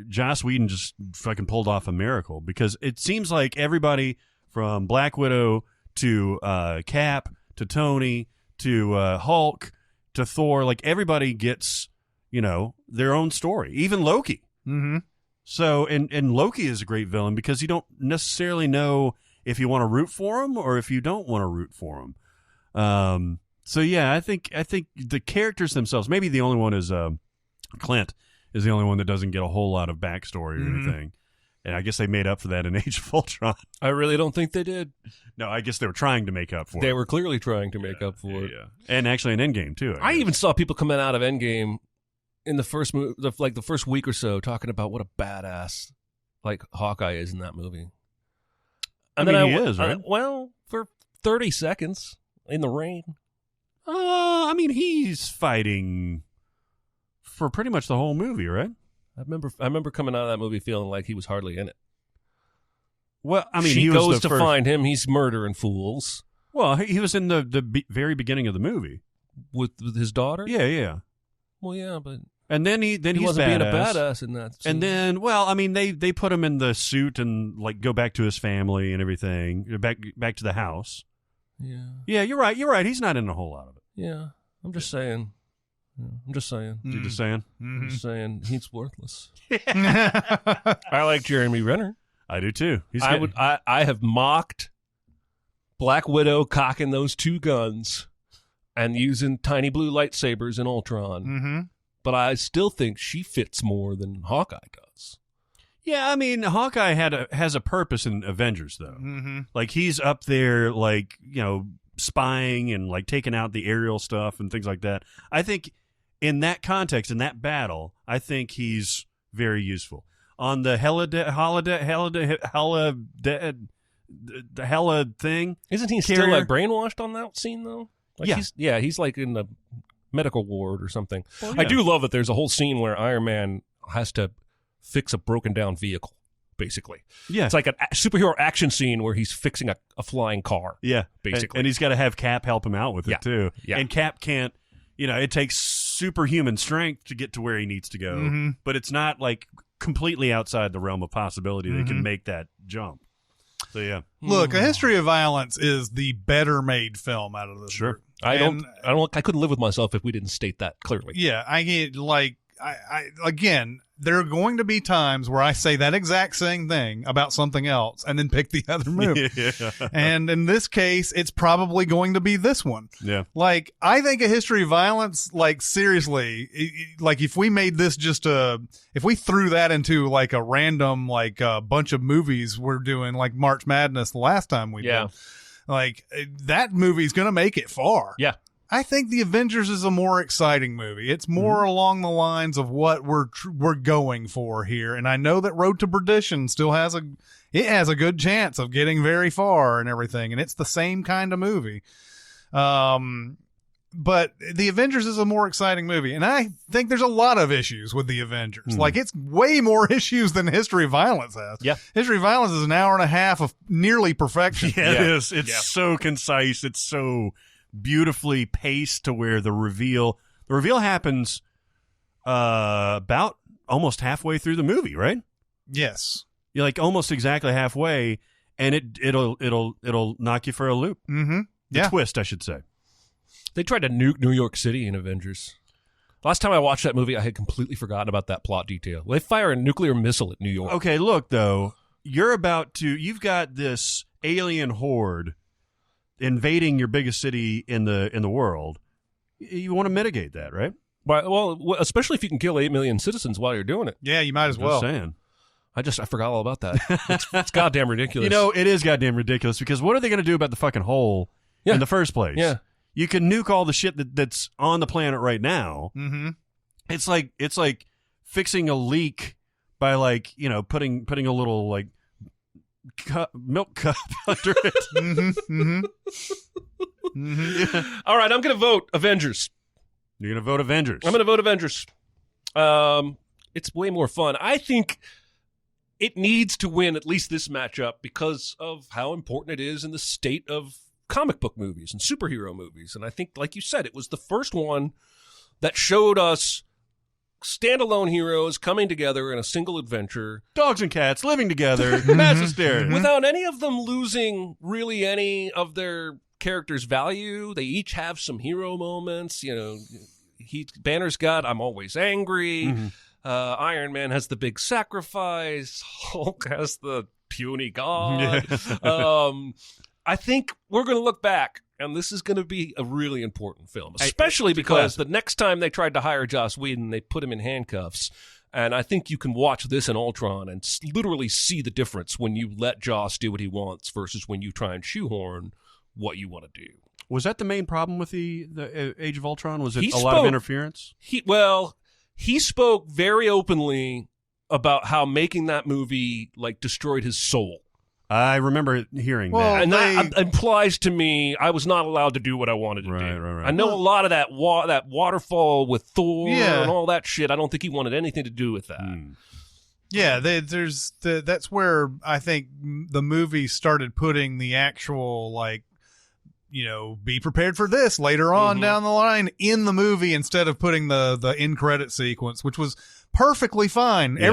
Joss Whedon just fucking pulled off a miracle because it seems like everybody from Black Widow to Cap to Tony to Hulk to Thor, like everybody gets their own story, even Loki. Mm-hmm. So and Loki is a great villain because you don't necessarily know if you want to root for him or if you don't want to root for him. So yeah, I think the characters themselves, maybe the only one is Clint is the only one that doesn't get a whole lot of backstory or anything. And I guess they made up for that in Age of Ultron. I really don't think they did. No, I guess they were trying to make up for it. They were clearly trying to make up for it. Yeah. And actually in Endgame too. I even saw people coming out of Endgame in the first the first week or so talking about what a badass like Hawkeye is in that movie. And he then is, right? Well, for 30 seconds in the rain. He's fighting for pretty much the whole movie, right? I remember coming out of that movie feeling like he was hardly in it. Well, she he was goes the to first... find him. He's murdering fools. Well, he was in the very beginning of the movie with his daughter. Yeah. Well, yeah, but and then he's wasn't being a badass. badass in that scene. And then, they put him in the suit and like go back to his family and everything, back to the house. Yeah. Yeah, you're right. He's not in a whole lot of it. Yeah, I'm just saying. You're just saying. I'm just saying he's worthless. I like Jeremy Renner. I do too. I have mocked Black Widow cocking those two guns and using tiny blue lightsabers in Ultron. Mm-hmm. But I still think she fits more than Hawkeye does. Yeah, Hawkeye has a purpose in Avengers though. Mm-hmm. Like he's up there, like spying and like taking out the aerial stuff and things like that. I think in that context, in that battle, I think he's very useful. On the hella thing. Isn't he still like brainwashed on that scene though? Like he's like in the medical ward or something. Well, yeah. I do love that there's a whole scene where Iron Man has to fix a broken down vehicle, basically. Yeah. It's like a superhero action scene where he's fixing a flying car. Yeah. Basically. And he's got to have Cap help him out with it too. Yeah. And Cap can't, it takes superhuman strength to get to where he needs to go, but it's not like completely outside the realm of possibility that can make that jump. So yeah. Look, A History of Violence is the better made film out of this. Sure. Group. I couldn't live with myself if we didn't state that clearly. Yeah, again, there are going to be times where I say that exact same thing about something else and then pick the other movie. Yeah. And in this case, it's probably going to be this one. Yeah. Like, I think A History of Violence, like, seriously, like, if we made this if we threw that into, like, a random, like, bunch of movies we're doing, like March Madness the last time we did, like, that movie's going to make it far. Yeah. I think The Avengers is a more exciting movie. It's more along the lines of what we're going for here. And I know that Road to Perdition still has a good chance of getting very far and everything. And it's the same kind of movie. But The Avengers is a more exciting movie, and I think there's a lot of issues with The Avengers. Like, it's way more issues than History of Violence has. Yeah. History of Violence is an hour and a half of nearly perfection. Yeah, it is. It's so concise. It's so beautifully paced to where the reveal happens about almost halfway through the movie, right? Yes. You're like almost exactly halfway, and it'll knock you for a loop. Mm-hmm. Yeah. Twist, I should say. They tried to nuke New York City in Avengers. Last time I watched that movie, I had completely forgotten about that plot detail. They fire a nuclear missile at New York. Okay, look, though. You've got this alien horde invading your biggest city in the world. You want to mitigate that, right? Well, especially if you can kill 8 million citizens while you're doing it. Yeah, you might as well. Just saying. I forgot all about that. It's goddamn ridiculous. You know, it is goddamn ridiculous because what are they going to do about the fucking hole in the first place? Yeah. You can nuke all the shit that's on the planet right now. Mm-hmm. It's like fixing a leak by putting a little milk cup under it. Mm-hmm. All right, I'm going to vote Avengers. You're going to vote Avengers. I'm going to vote Avengers. It's way more fun. I think it needs to win at least this matchup because of how important it is in the state of comic book movies and superhero movies. And I think, like you said, it was the first one that showed us standalone heroes coming together in a single adventure. Dogs and cats living together. Mass hysteria. Without any of them losing really any of their character's value. They each have some hero moments. You know, Banner's got I'm always angry. Mm-hmm. Iron Man has the big sacrifice. Hulk has the puny god. Yeah. I think we're going to look back, and this is going to be a really important film, especially because the next time they tried to hire Joss Whedon, they put him in handcuffs. And I think you can watch this in Ultron and literally see the difference when you let Joss do what he wants versus when you try and shoehorn what you want to do. Was that the main problem with the Age of Ultron? Was it a lot of interference? He spoke very openly about how making that movie destroyed his soul. I remember hearing that. And that implies to me I was not allowed to do what I wanted to do. Right. I know a lot of that waterfall with Thor and all that shit. I don't think he wanted anything to do with that. Yeah, that's where I think the movie started putting the actual, be prepared for this later on down the line in the movie instead of putting the end credit sequence, which was perfectly fine. Yeah.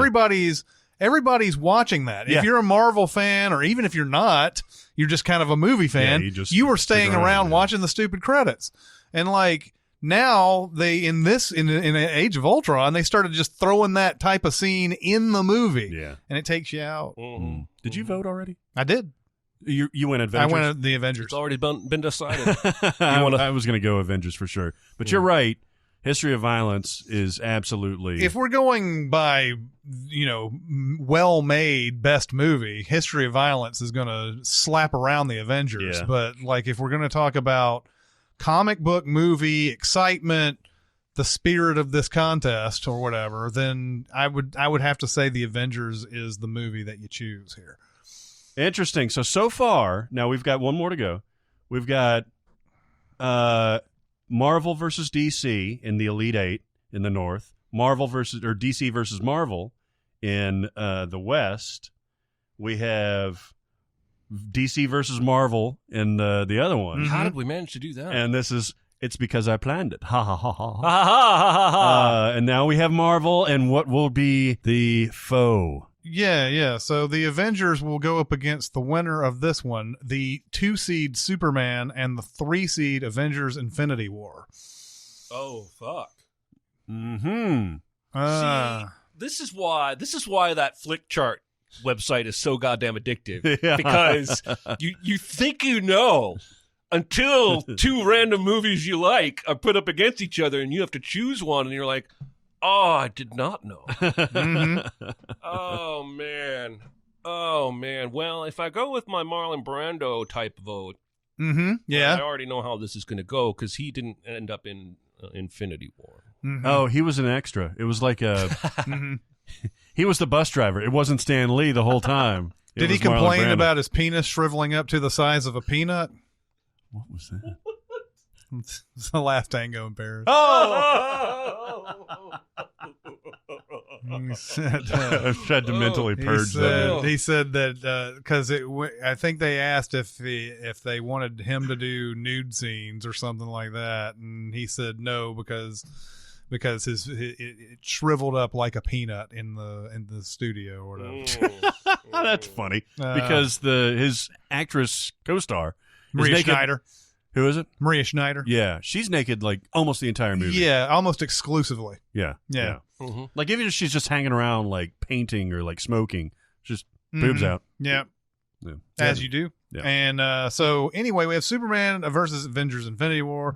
Everybody's watching that. Yeah. If you're a Marvel fan, or even if you're not, you're just kind of a movie fan, you were staying around watching the stupid credits. And now they, in Age of Ultron, they started just throwing that type of scene in the movie. Yeah. And it takes you out. Mm-hmm. Did you vote already? I did. You went Avengers? I went the Avengers. It's already been decided. I was going to go Avengers for sure. But you're right. History of Violence is absolutely... If we're going by, well-made best movie, History of Violence is going to slap around the Avengers. Yeah. But, if we're going to talk about comic book movie, excitement, the spirit of this contest or whatever, then I would have to say the Avengers is the movie that you choose here. Interesting. So far, now we've got one more to go. We've got... Marvel versus DC in the Elite Eight in the North. DC versus Marvel in the West. We have DC versus Marvel in the other one. How did we manage to do that? And it's because I planned it. Ha ha ha ha ha. And now we have Marvel and what will be the foe. Yeah. So the Avengers will go up against the winner of this one, the 2-seed Superman and the 3-seed Avengers Infinity War. Oh, fuck. Mm-hmm. See, this is why that flick chart website is so goddamn addictive. Yeah. Because you think you know until two random movies you like are put up against each other and you have to choose one and you're like, oh, I did not know. Mm-hmm. Oh, man. Well, if I go with my Marlon Brando type vote, yeah, I already know how this is going to go because he didn't end up in Infinity War. Mm-hmm. Oh, he was an extra. It was like he was the bus driver. It wasn't Stan Lee the whole time. Did he complain about his penis shriveling up to the size of a peanut? What was that? The Last Tango in Paris. Oh! He said, I've tried to mentally purge that. he said that because I think they asked if they wanted him to do nude scenes or something like that, and he said no because it shriveled up like a peanut in the studio or whatever. That's funny because his actress co-star Maria is naked. Schneider. Who is it? Maria Schneider. Yeah, she's naked like almost the entire movie. Yeah, almost exclusively. Yeah. Mm-hmm. Like even if she's just hanging around like painting or like smoking, just boobs out. Yeah. Yeah. As you do. Yeah. And so anyway, we have Superman versus Avengers Infinity War.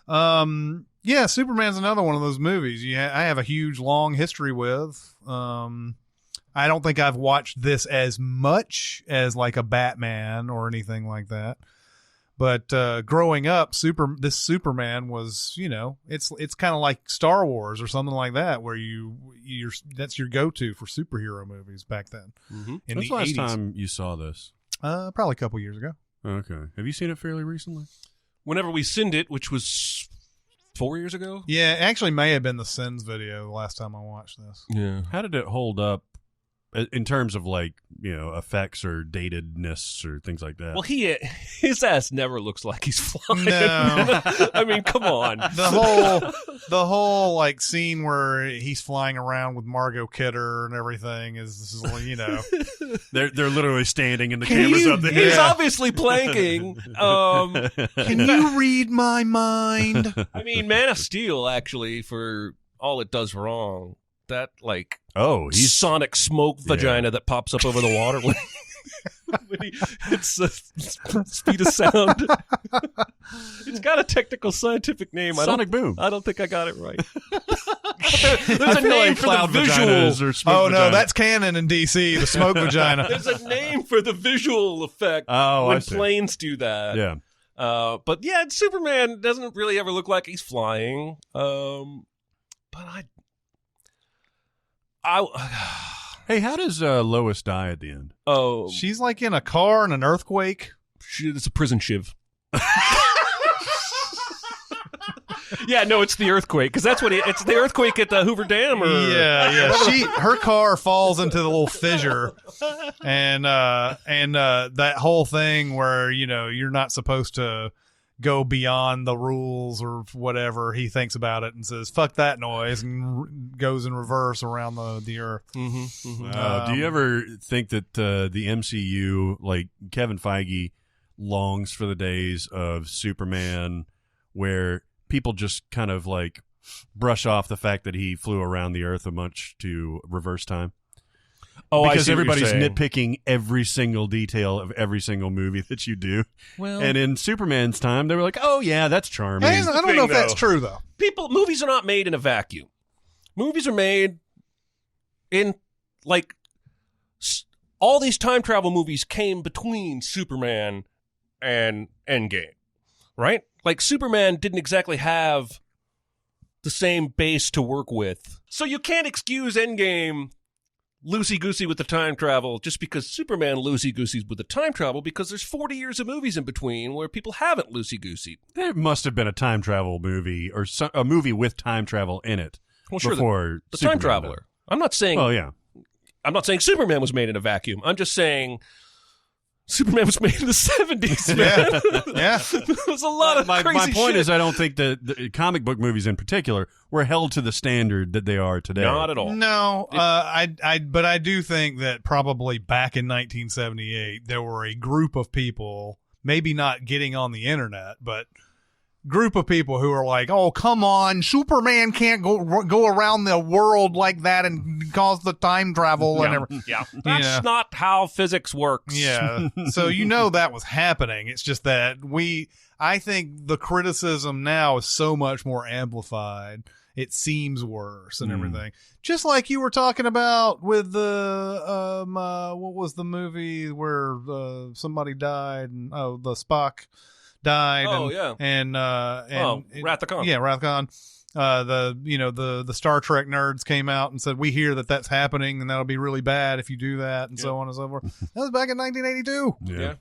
Yeah, Superman's another one of those movies I have a huge long history with. I don't think I've watched this as much as like a Batman or anything like that. But growing up, this Superman was, it's kind of like Star Wars or something like that, where that's your go-to for superhero movies back then. Mm-hmm. In When's the the last 80s. time you saw this? Probably a couple years ago. Okay. Have you seen it fairly recently? Whenever we sinned it, which was 4 years ago. Yeah, it actually may have been the Sins video the last time I watched this. Yeah. How did it hold up in terms of like, effects or datedness or things like that? Well, his ass never looks like he's flying. No. I mean, come on. The whole like scene where he's flying around with Margot Kidder and everything is they're literally standing and the Can camera's you- up there. He's Yeah. obviously planking. Can you read my mind? I mean, Man of Steel, actually, for all it does wrong, that like He's sonic smoke vagina that pops up over the water when he hits the speed of sound. It's got a technical scientific name. Sonic Boom. I don't think I got it right. There's a name for the cloud visual. vaginas or smoke Oh no, vagina. that's canon in DC. The smoke vagina. There's a name for the visual effect I when see. planes do that. Yeah. But yeah, Superman doesn't really ever look like he's flying. But Hey, how does Lois die at the end? She's like in a car in an earthquake. It's a prison shiv. Yeah, no, it's the earthquake because that's what it's the earthquake at the Hoover Dam. Or Yeah. Her car falls into the little fissure, and that whole thing where you're not supposed to go beyond the rules or whatever. He thinks about it and says, "Fuck that noise," and goes in reverse around the earth. Mm-hmm, mm-hmm. Do you ever think that the MCU, like Kevin Feige, longs for the days of Superman where people just kind of like brush off the fact that he flew around the earth a bunch to reverse time? Oh, because I see what you're everybody's saying. nitpicking every single detail of every single movie that you do. Well, And in Superman's time, they were like, "Oh yeah, that's charming." I don't know if that's true though. movies are not made in a vacuum. Movies are made in like all these time travel movies came between Superman and Endgame, right? Like Superman didn't exactly have the same base to work with, so you can't excuse Endgame loosey-goosey with the time travel just because Superman loosey-goosey with the time travel, because there's 40 years of movies in between where people haven't loosey-goosey. There must have been a time travel movie or a movie with time travel in it before the Superman time traveler. I'm not saying I'm not saying Superman was made in a vacuum. I'm just saying Superman was made in the 70s, man. Yeah. There was a lot of my crazy point shit. is, I don't think that the comic book movies in particular were held to the standard that they are today. Not at all. No, but I do think that probably back in 1978 there were a group of people, maybe not getting on the internet, but group of people who are like, "Oh, come on, Superman can't go around the world like that and cause the time travel and everything." Yeah, that's not how physics works. Yeah. So that was happening. It's just that I think the criticism now is so much more amplified. It seems worse and everything. Just like you were talking about with the what was the movie where somebody died and the Spock died. And Wrath of Khan. Yeah, Wrath of Khan. The Star Trek nerds came out and said, "We hear that that's happening and that'll be really bad if you do that," and so on and so forth. That was back in 1982. Yeah.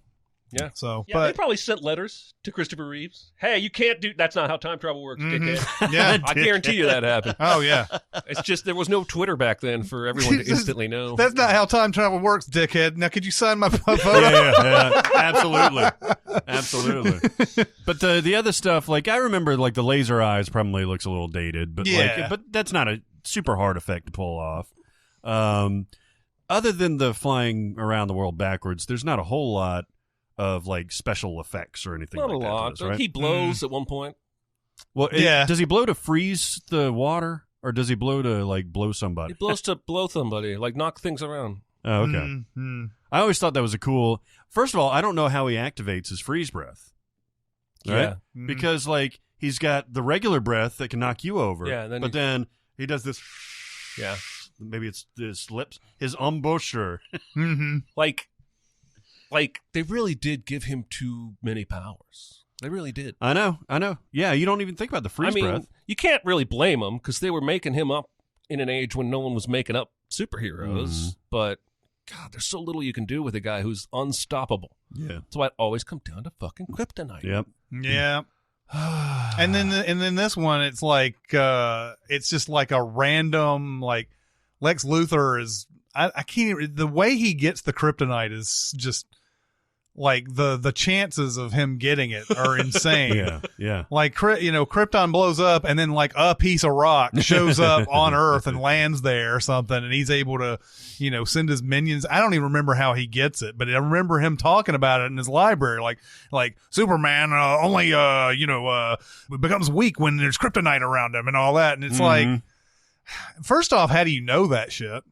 Yeah. So, yeah, they probably sent letters to Christopher Reeves. Hey, you can't do. That's not how time travel works, dickhead. Yeah, I guarantee you that happened. Oh yeah. It's just there was no Twitter back then for everyone to instantly know. That's not how time travel works, dickhead. Now, could you sign my photo? Yeah, absolutely. But the other stuff, like I remember, like the laser eyes probably looks a little dated, but but that's not a super hard effect to pull off. Other than the flying around the world backwards, there's not a whole lot of like special effects or anything. Not like a that lot. to this, right? He blows at one point. Well, does he blow to freeze the water, or does he blow to like blow somebody? He blows to blow somebody, like knock things around. Oh, okay. I always thought that was a cool. First of all, I don't know how he activates his freeze breath. Right? Yeah, because like he's got the regular breath that can knock you over. Yeah, but then he does this. Yeah, maybe it's his lips, his embouchure. Like they really did give him too many powers. They really did. I know. Yeah, you don't even think about the freeze breath. You can't really blame him because they were making him up in an age when no one was making up superheroes. But God, there's so little you can do with a guy who's unstoppable. Yeah, that's why it always comes down to fucking kryptonite. Yep. Yeah. and then this one, it's like it's just like a random like Lex Luthor is. I can't even, the way he gets the kryptonite is just like the chances of him getting it are insane. Yeah. Like Krypton blows up and then like a piece of rock shows up on Earth and lands there or something, and he's able to send his minions. I don't even remember how he gets it, but I remember him talking about it in his library, like Superman only becomes weak when there's kryptonite around him and all that, and it's like, first off, how do you know that shit?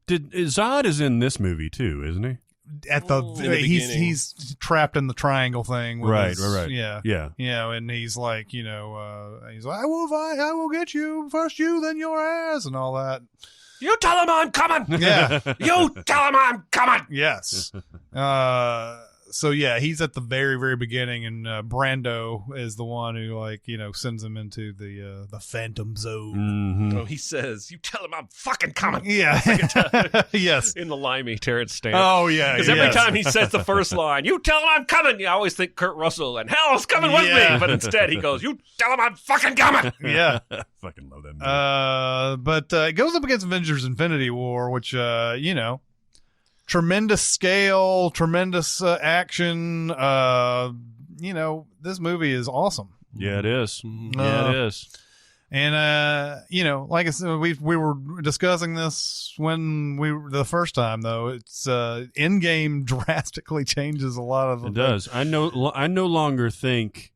Zod is in this movie too, isn't he? At he's trapped in the triangle thing. With right. Yeah. And he's like, he's like, I will get you first, you then your ass, and all that. You tell him I'm coming. Yeah. You tell him I'm coming. Yes. So yeah, he's at the very, very beginning, and Brando is the one who sends him into the Phantom Zone. Oh, he says, "You tell him I'm fucking coming." Yeah. Yes. In the limey Terrence Stamp. Oh yeah. Because every time he says the first line, "You tell him I'm coming," I always think Kurt Russell and hell's coming with me, but instead he goes, "You tell him I'm fucking coming." Yeah. Fucking love that movie. But it goes up against Avengers Infinity War, which tremendous scale, tremendous action. This movie is awesome. Yeah, it is. Yeah, it is. And like I said, we were discussing this when the first time though. It's Endgame drastically changes a lot of. It does. I no longer think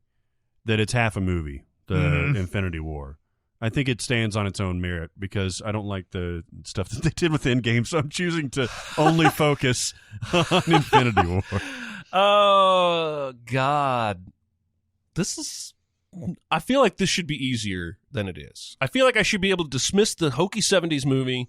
that it's half a movie. The Infinity War. I think it stands on its own merit because I don't like the stuff that they did with Endgame, so I'm choosing to only focus on Infinity War. Oh, God. I feel like this should be easier than it is. I feel like I should be able to dismiss the hokey 70s movie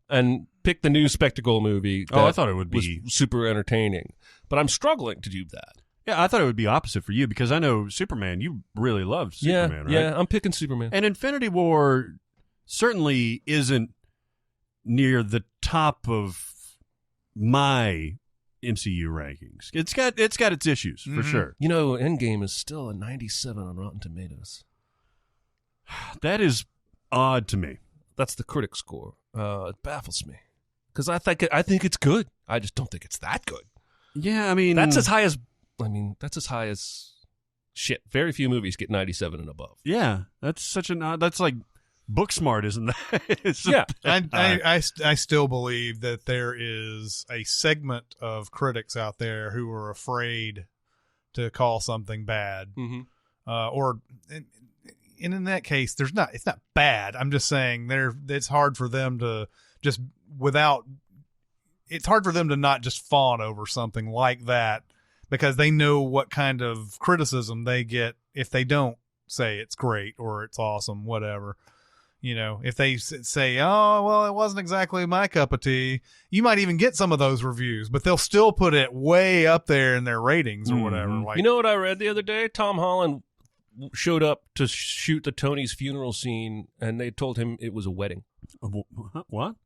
and pick the new spectacle movie. I thought it would be super entertaining, but I'm struggling to do that. Yeah, I thought it would be opposite for you because I know Superman, you really loved Superman, right? Yeah, I'm picking Superman. And Infinity War certainly isn't near the top of my MCU rankings. It's got its issues, for sure. Endgame is still a 97 on Rotten Tomatoes. That is odd to me. That's the critic score. It baffles me because I think it's good. I just don't think it's that good. Yeah, I mean... That's as high as shit. Very few movies get 97 and above. Yeah, that's that's like Booksmart, isn't that? Yeah, I still believe that there is a segment of critics out there who are afraid to call something bad, or in that case, it's not bad. I'm just saying it's hard for them to just it's hard for them to not just fawn over something like that. Because they know what kind of criticism they get if they don't say it's great or it's awesome, whatever. If they say, "Oh, well, it wasn't exactly my cup of tea," you might even get some of those reviews, but they'll still put it way up there in their ratings or whatever. Like, you know what I read the other day? Tom Holland showed up to shoot the Tony's funeral scene, and they told him it was a wedding. What?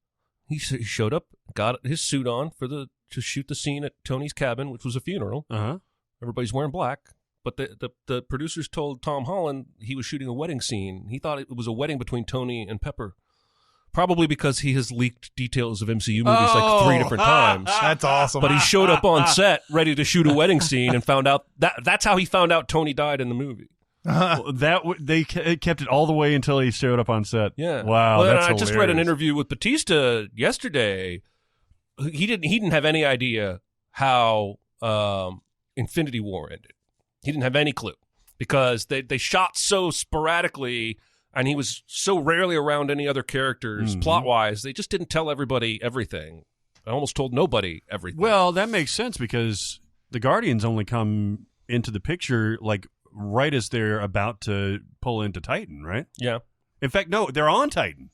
He showed up, got his suit on to shoot the scene at Tony's cabin, which was a funeral. Everybody's wearing black. But the producers told Tom Holland he was shooting a wedding scene. He thought it was a wedding between Tony and Pepper. Probably because he has leaked details of MCU movies like 3 different times. That's awesome. But he showed up on set ready to shoot a wedding scene and found out that's how he found out Tony died in the movie. They kept it all the way until he showed up on set. Yeah. Wow. Well, that's I just read an interview with Batista yesterday. He didn't have any idea how Infinity War ended. He didn't have any clue because they shot so sporadically. And he was so rarely around any other characters, plot-wise, they just didn't tell everybody everything. I almost told nobody everything. Well, that makes sense because the Guardians only come into the picture like right as they're about to pull into Titan, right? Yeah. In fact, no, they're on Titan.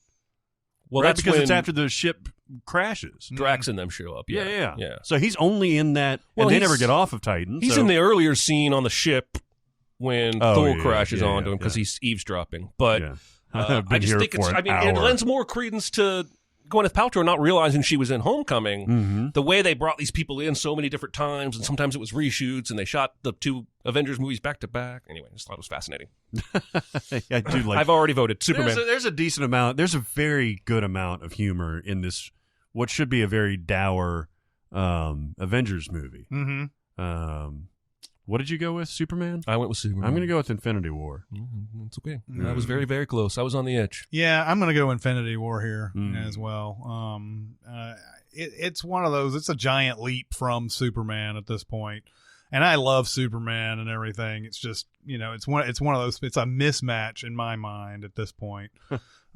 Well, right? that's because when it's after the ship crashes. Drax and them show up. Yeah. So he's only in that, and they never get off of Titan. He's in the earlier scene on the ship when Thor crashes onto him because he's eavesdropping. But I just think it lends more credence to Gwyneth Paltrow not realizing she was in Homecoming. The way they brought these people in so many different times, and sometimes it was reshoots, and they shot the 2 Avengers movies back to back. Anyway, I just thought it was fascinating. I do like. I've already voted Superman. There's a decent amount. There's a very good amount of humor in this. What should be a very dour Avengers movie. What did you go with? Superman? I went with Superman. I'm going to go with Infinity War. It's okay. I was very, very close. I was on the edge. Yeah, I'm going to go Infinity War here as well. It's one of those. It's a giant leap from Superman at this point, and I love Superman and everything. It's just it's one of those. It's a mismatch in my mind at this point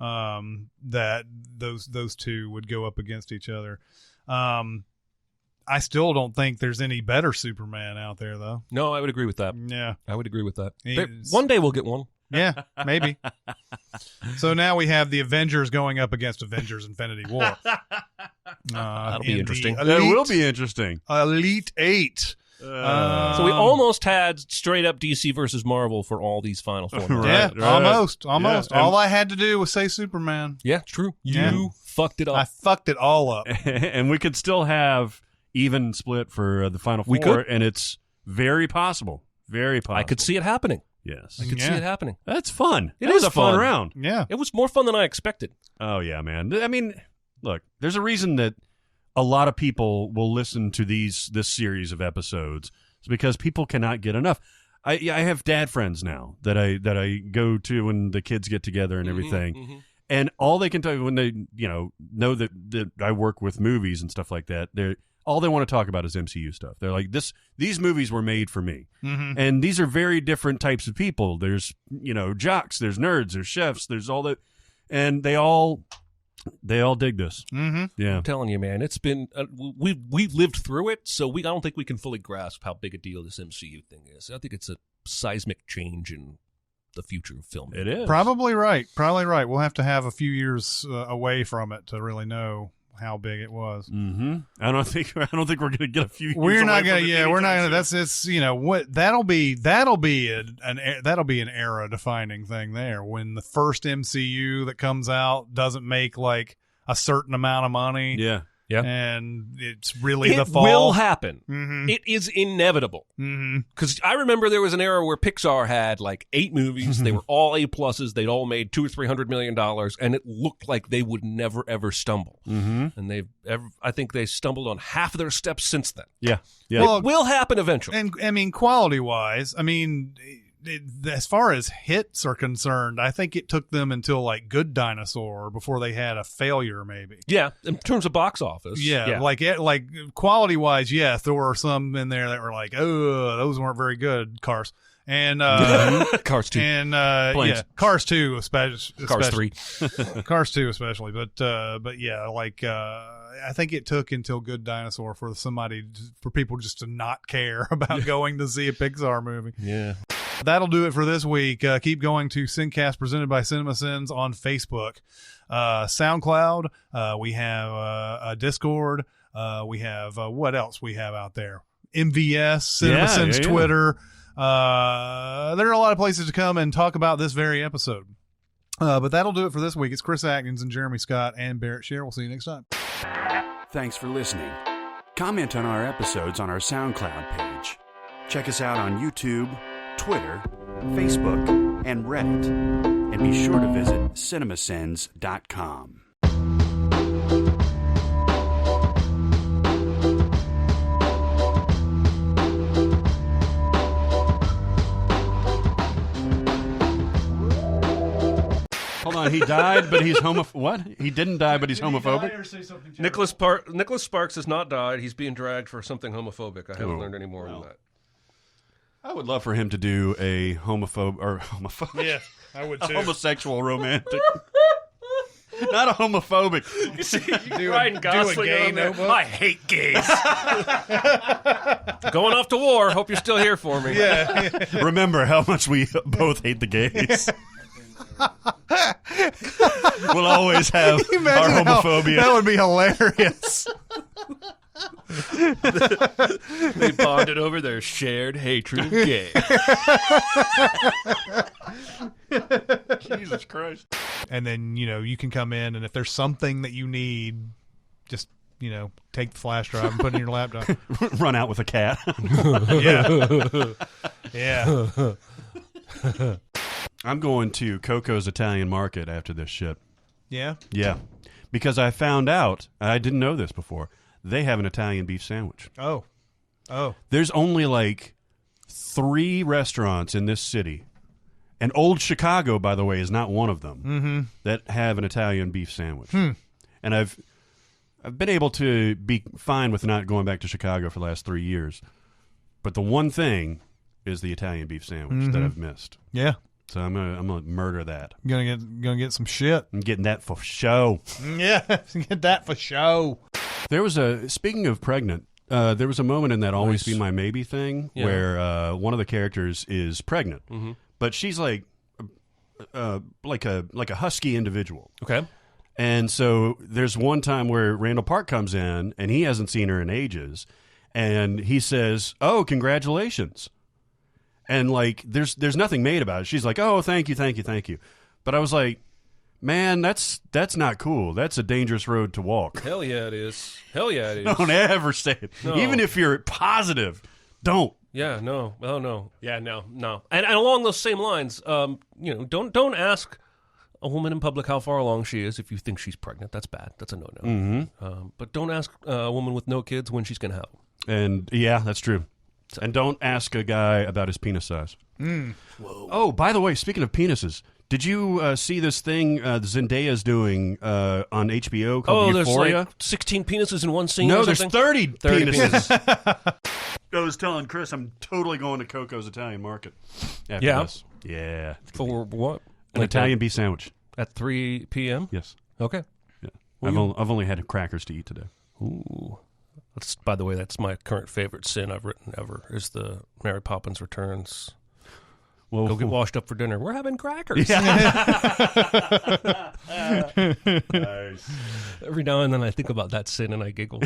that those two would go up against each other. I still don't think there's any better Superman out there, though. No, I would agree with that. Yeah. I would agree with that. One day we'll get one. Yeah, maybe. So now we have the Avengers going up against Avengers Infinity War. That'll be interesting. That will be interesting. Elite 8. So we almost had straight up DC versus Marvel for all these final formats. Yeah, almost. Yeah. All I had to do was say Superman. Yeah, true. You fucked it up. I fucked it all up. And we could still have even split for the final 4, we could. And it's very possible. Very possible. I could see it happening. Yes. I could see it happening. That's fun. It was is a fun fun. round. Yeah. It was more fun than I expected. Oh, yeah, man. I mean, look, there's a reason that a lot of people will listen to this series of episodes. It's because people cannot get enough. I have dad friends now that I go to when the kids get together and everything. And all they can tell you when they, know that I work with movies and stuff like that, all they want to talk about is MCU stuff. They're like, these movies were made for me. And these are very different types of people. There's, jocks, there's nerds, there's chefs, there's all that. And they all dig this. Yeah. I'm telling you, man, it's been, we've lived through it. So I don't think we can fully grasp how big a deal this MCU thing is. I think it's a seismic change in the future of film. It is. Probably right. We'll have to have a few years away from it to really know how big it was. I don't think we're going to get a few years. We're not going to. Yeah, we're not going to. That's it's. What that'll be an era defining thing there when the first MCU that comes out doesn't make like a certain amount of money. Yeah. And it's really the It fall. will happen. It is inevitable. Because I remember there was an era where Pixar had like 8 movies. They were all A+. They'd all made $200 or $300 million, and it looked like they would never ever stumble. And I think they stumbled on half of their steps since then. Yeah. Well, It will happen eventually. And I mean, quality wise, as far as hits are concerned, I think it took them until like Good Dinosaur before they had a failure, maybe. Yeah, in terms of box office. Yeah. like quality wise, yes, there were some in there that were like, oh, those weren't very good. Cars and Cars 2 and Cars 2 especially. Cars 3, Cars 2 especially, but yeah, like I think it took until Good Dinosaur for people just to not care about going to see a Pixar movie. Yeah. That'll do it for this week. Keep going to SinCast presented by Cinemasins on Facebook. SoundCloud. We have a Discord. We have what else we have out there? MVS, Cinemasins, Twitter. There are a lot of places to come and talk about this very episode. But that'll do it for this week. It's Chris Atkins and Jeremy Scott and Barrett Sher. We'll see you next time. Thanks for listening. Comment on our episodes on our SoundCloud page. Check us out on YouTube, Twitter, Facebook, and Reddit. And be sure to visit cinemasins.com. Hold on, he died, but he's What? He didn't die, but he's homophobic? Nicholas Sparks has not died. He's being dragged for something homophobic. I haven't learned any more than that. I would love for him to do a homophobic. Yeah, I would too. Homosexual romantic. Not a homophobic. You see, Ryan Gosling on there. I hate gays. Going off to war. Hope you're still here for me. Yeah. Remember how much we both hate the gays. We'll always have our homophobia. That would be hilarious. They bonded over their shared hatred of gay. Jesus Christ. And then, you can come in, and if there's something that you need, just, take the flash drive and put it in your laptop. Run out with a cat. Yeah. I'm going to Coco's Italian Market after this shit. Yeah? Yeah. Because I found out, I didn't know this before, they have an Italian beef sandwich. Oh. There's only like 3 restaurants in this city. And Old Chicago, by the way, is not one of them that have an Italian beef sandwich. And I've been able to be fine with not going back to Chicago for the last 3 years. But the one thing is the Italian beef sandwich that I've missed. Yeah. So I'm gonna murder that. Gonna get some shit. I'm getting that for show. Yeah, get that for show. There was speaking of pregnant, there was a moment in that Always Be My Maybe thing where one of the characters is pregnant, but she's like a husky individual. Okay. And so there's one time where Randall Park comes in and he hasn't seen her in ages, and he says, "Oh, congratulations." And, like, there's nothing made about it. She's like, "Oh, thank you." But I was like, man, that's not cool. That's a dangerous road to walk. Hell yeah, it is. Don't ever say it. No. Even if you're positive, don't. Yeah, no. Oh, no. Yeah, no. And along those same lines, don't ask a woman in public how far along she is if you think she's pregnant. That's bad. That's a no-no. But don't ask a woman with no kids when she's going to have them. And, yeah, that's true. And don't ask a guy about his penis size. Whoa. Oh, by the way, speaking of penises, did you see this thing Zendaya's doing on HBO called Euphoria? There's like 16 penises in one scene. No, or there's something? 30 penises. I was telling Chris I'm totally going to Coco's Italian Market after this. Yeah. For what? An Italian beef sandwich. At 3 p.m.? Yes. Okay. Yeah. I've only had crackers to eat today. Ooh. By the way, that's my current favorite sin I've written ever, is the Mary Poppins Returns. Well, go get washed up for dinner. We're having crackers. Yeah. Nice. Every now and then I think about that sin and I giggle.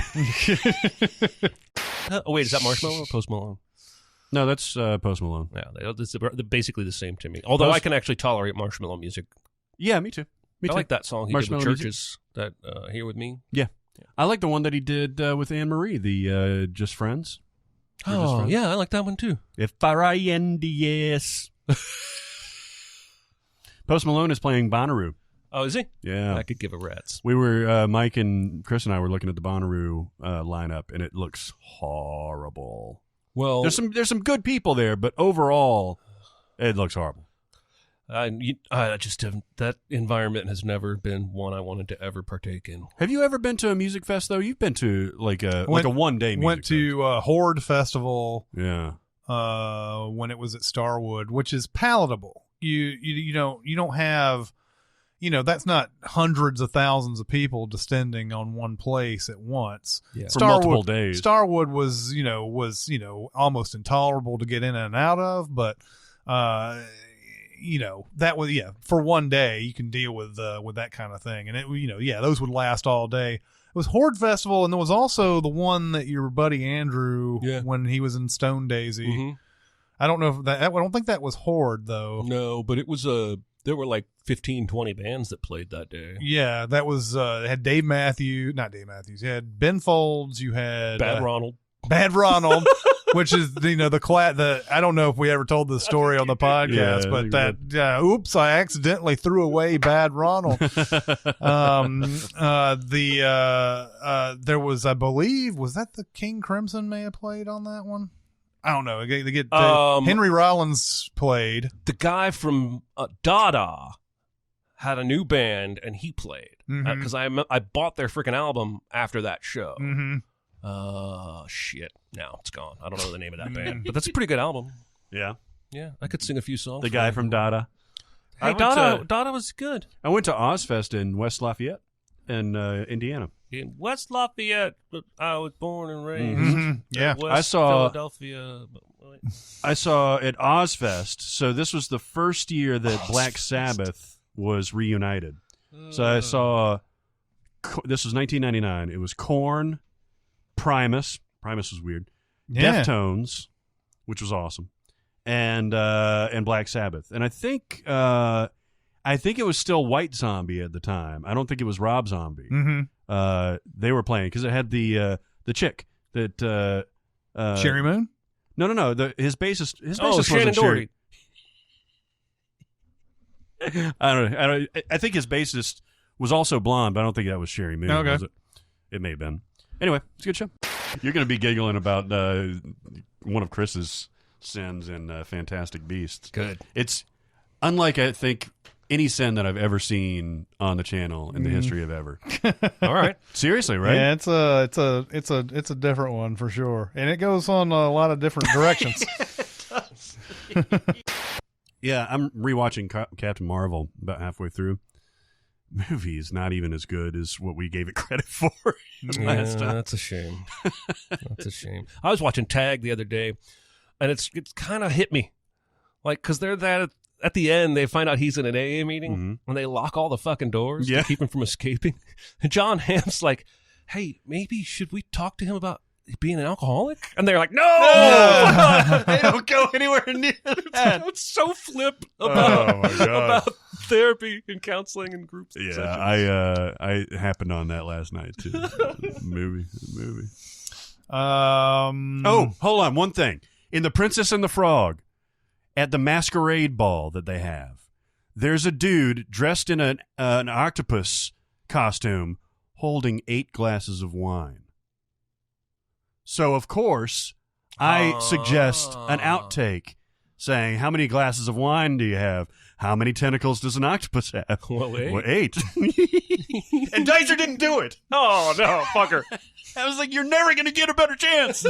Oh, wait, is that Marshmallow or Post Malone? No, that's Post Malone. Yeah, they're basically the same to me. Although I can actually tolerate Marshmallow music. Yeah, me too. I like that song he did with Churches, music? that Here With Me. Yeah. I like the one that he did with Anne Marie, the Just Friends. Oh, Friends. Yeah, I like that one too. If I end yes. Post Malone is playing Bonnaroo. Oh, is he? Yeah. I could give a rat's. We were, Mike and Chris and I were looking at the Bonnaroo lineup, and it looks horrible. Well, there's some good people there, but overall, it looks horrible. I just haven't. That environment has never been one I wanted to ever partake in. Have you ever been to a music fest though? You've been to like a 1-day music went to Horde Festival. Yeah. When it was at Starwood, which is palatable. You don't have, that's not hundreds of thousands of people descending on one place at once. Yeah. For multiple days. Starwood was almost intolerable to get in and out of, but that was, for one day you can deal with that kind of thing. And it, those would last all day. It was Horde Festival. And there was also the one that your buddy Andrew, when he was in Stone Daisy, I don't know if I don't think that was Horde though. No, but it was There were like 15, 20 bands that played that day. Yeah, that was it had Dave Matthews, not Dave Matthews. You had Ben Folds. You had Bad Ronald. Bad Ronald, which is the I don't know if we ever told the story on the podcast, but oops, I accidentally threw away Bad Ronald. There was, I believe, was that the King Crimson may have played on that one? I don't know. They get Henry Rollins played. The guy from Dada had a new band, and he played because I bought their freaking album after that show. Shit. Now it's gone. I don't know the name of that band, but that's a pretty good album. Yeah. Yeah, I could sing a few songs. The guy from Dada. Hey, Dada was good. I went to Ozfest in West Lafayette in Indiana. In West Lafayette, but I was born and raised. Yeah. West I saw Philadelphia. I saw at Ozfest. So this was the first year that Black Sabbath was reunited. So I saw. This was 1999. It was Korn, Primus. Primus was weird. Yeah. Deftones, which was awesome, and Black Sabbath. And I think it was still White Zombie at the time. I don't think it was Rob Zombie. They were playing because it had the chick that Sherry Moon. No. His bassist. His bassist Shannon wasn't Doherty. Sherry. I don't know. I think his bassist was also blonde, but I don't think that was Sherry Moon. Okay. Was it? It may have been. Anyway, it's a good show. You're going to be giggling about one of Chris's sins in Fantastic Beasts. Good. It's unlike, I think, any sin that I've ever seen on the channel in the history of ever. All right. Seriously, right? Yeah, it's a different one for sure, and it goes on a lot of different directions. Yeah, I'm rewatching Captain Marvel about halfway through. Movie is not even as good as what we gave it credit for last time. That's a shame. That's a shame. I was watching Tag the other day, and it's kind of hit me, like because they're that at the end they find out he's in an AA meeting and they lock all the fucking doors to keep him from escaping. And John Hamm's like, "Hey, maybe should we talk to him about being an alcoholic?" And they're like, "No, they don't go anywhere near that." It's so flip about therapy and counseling and groups. Yeah, sessions. I happened on that last night too. movie. Oh, hold on. One thing in The Princess and the Frog, at the masquerade ball that they have, there's a dude dressed in an octopus costume holding 8 glasses of wine. So, of course, I suggest an outtake saying, how many glasses of wine do you have? How many tentacles does an octopus have? Well, 8. Well, 8. And Dicer didn't do it. Oh, no, fucker. I was like, you're never going to get a better chance.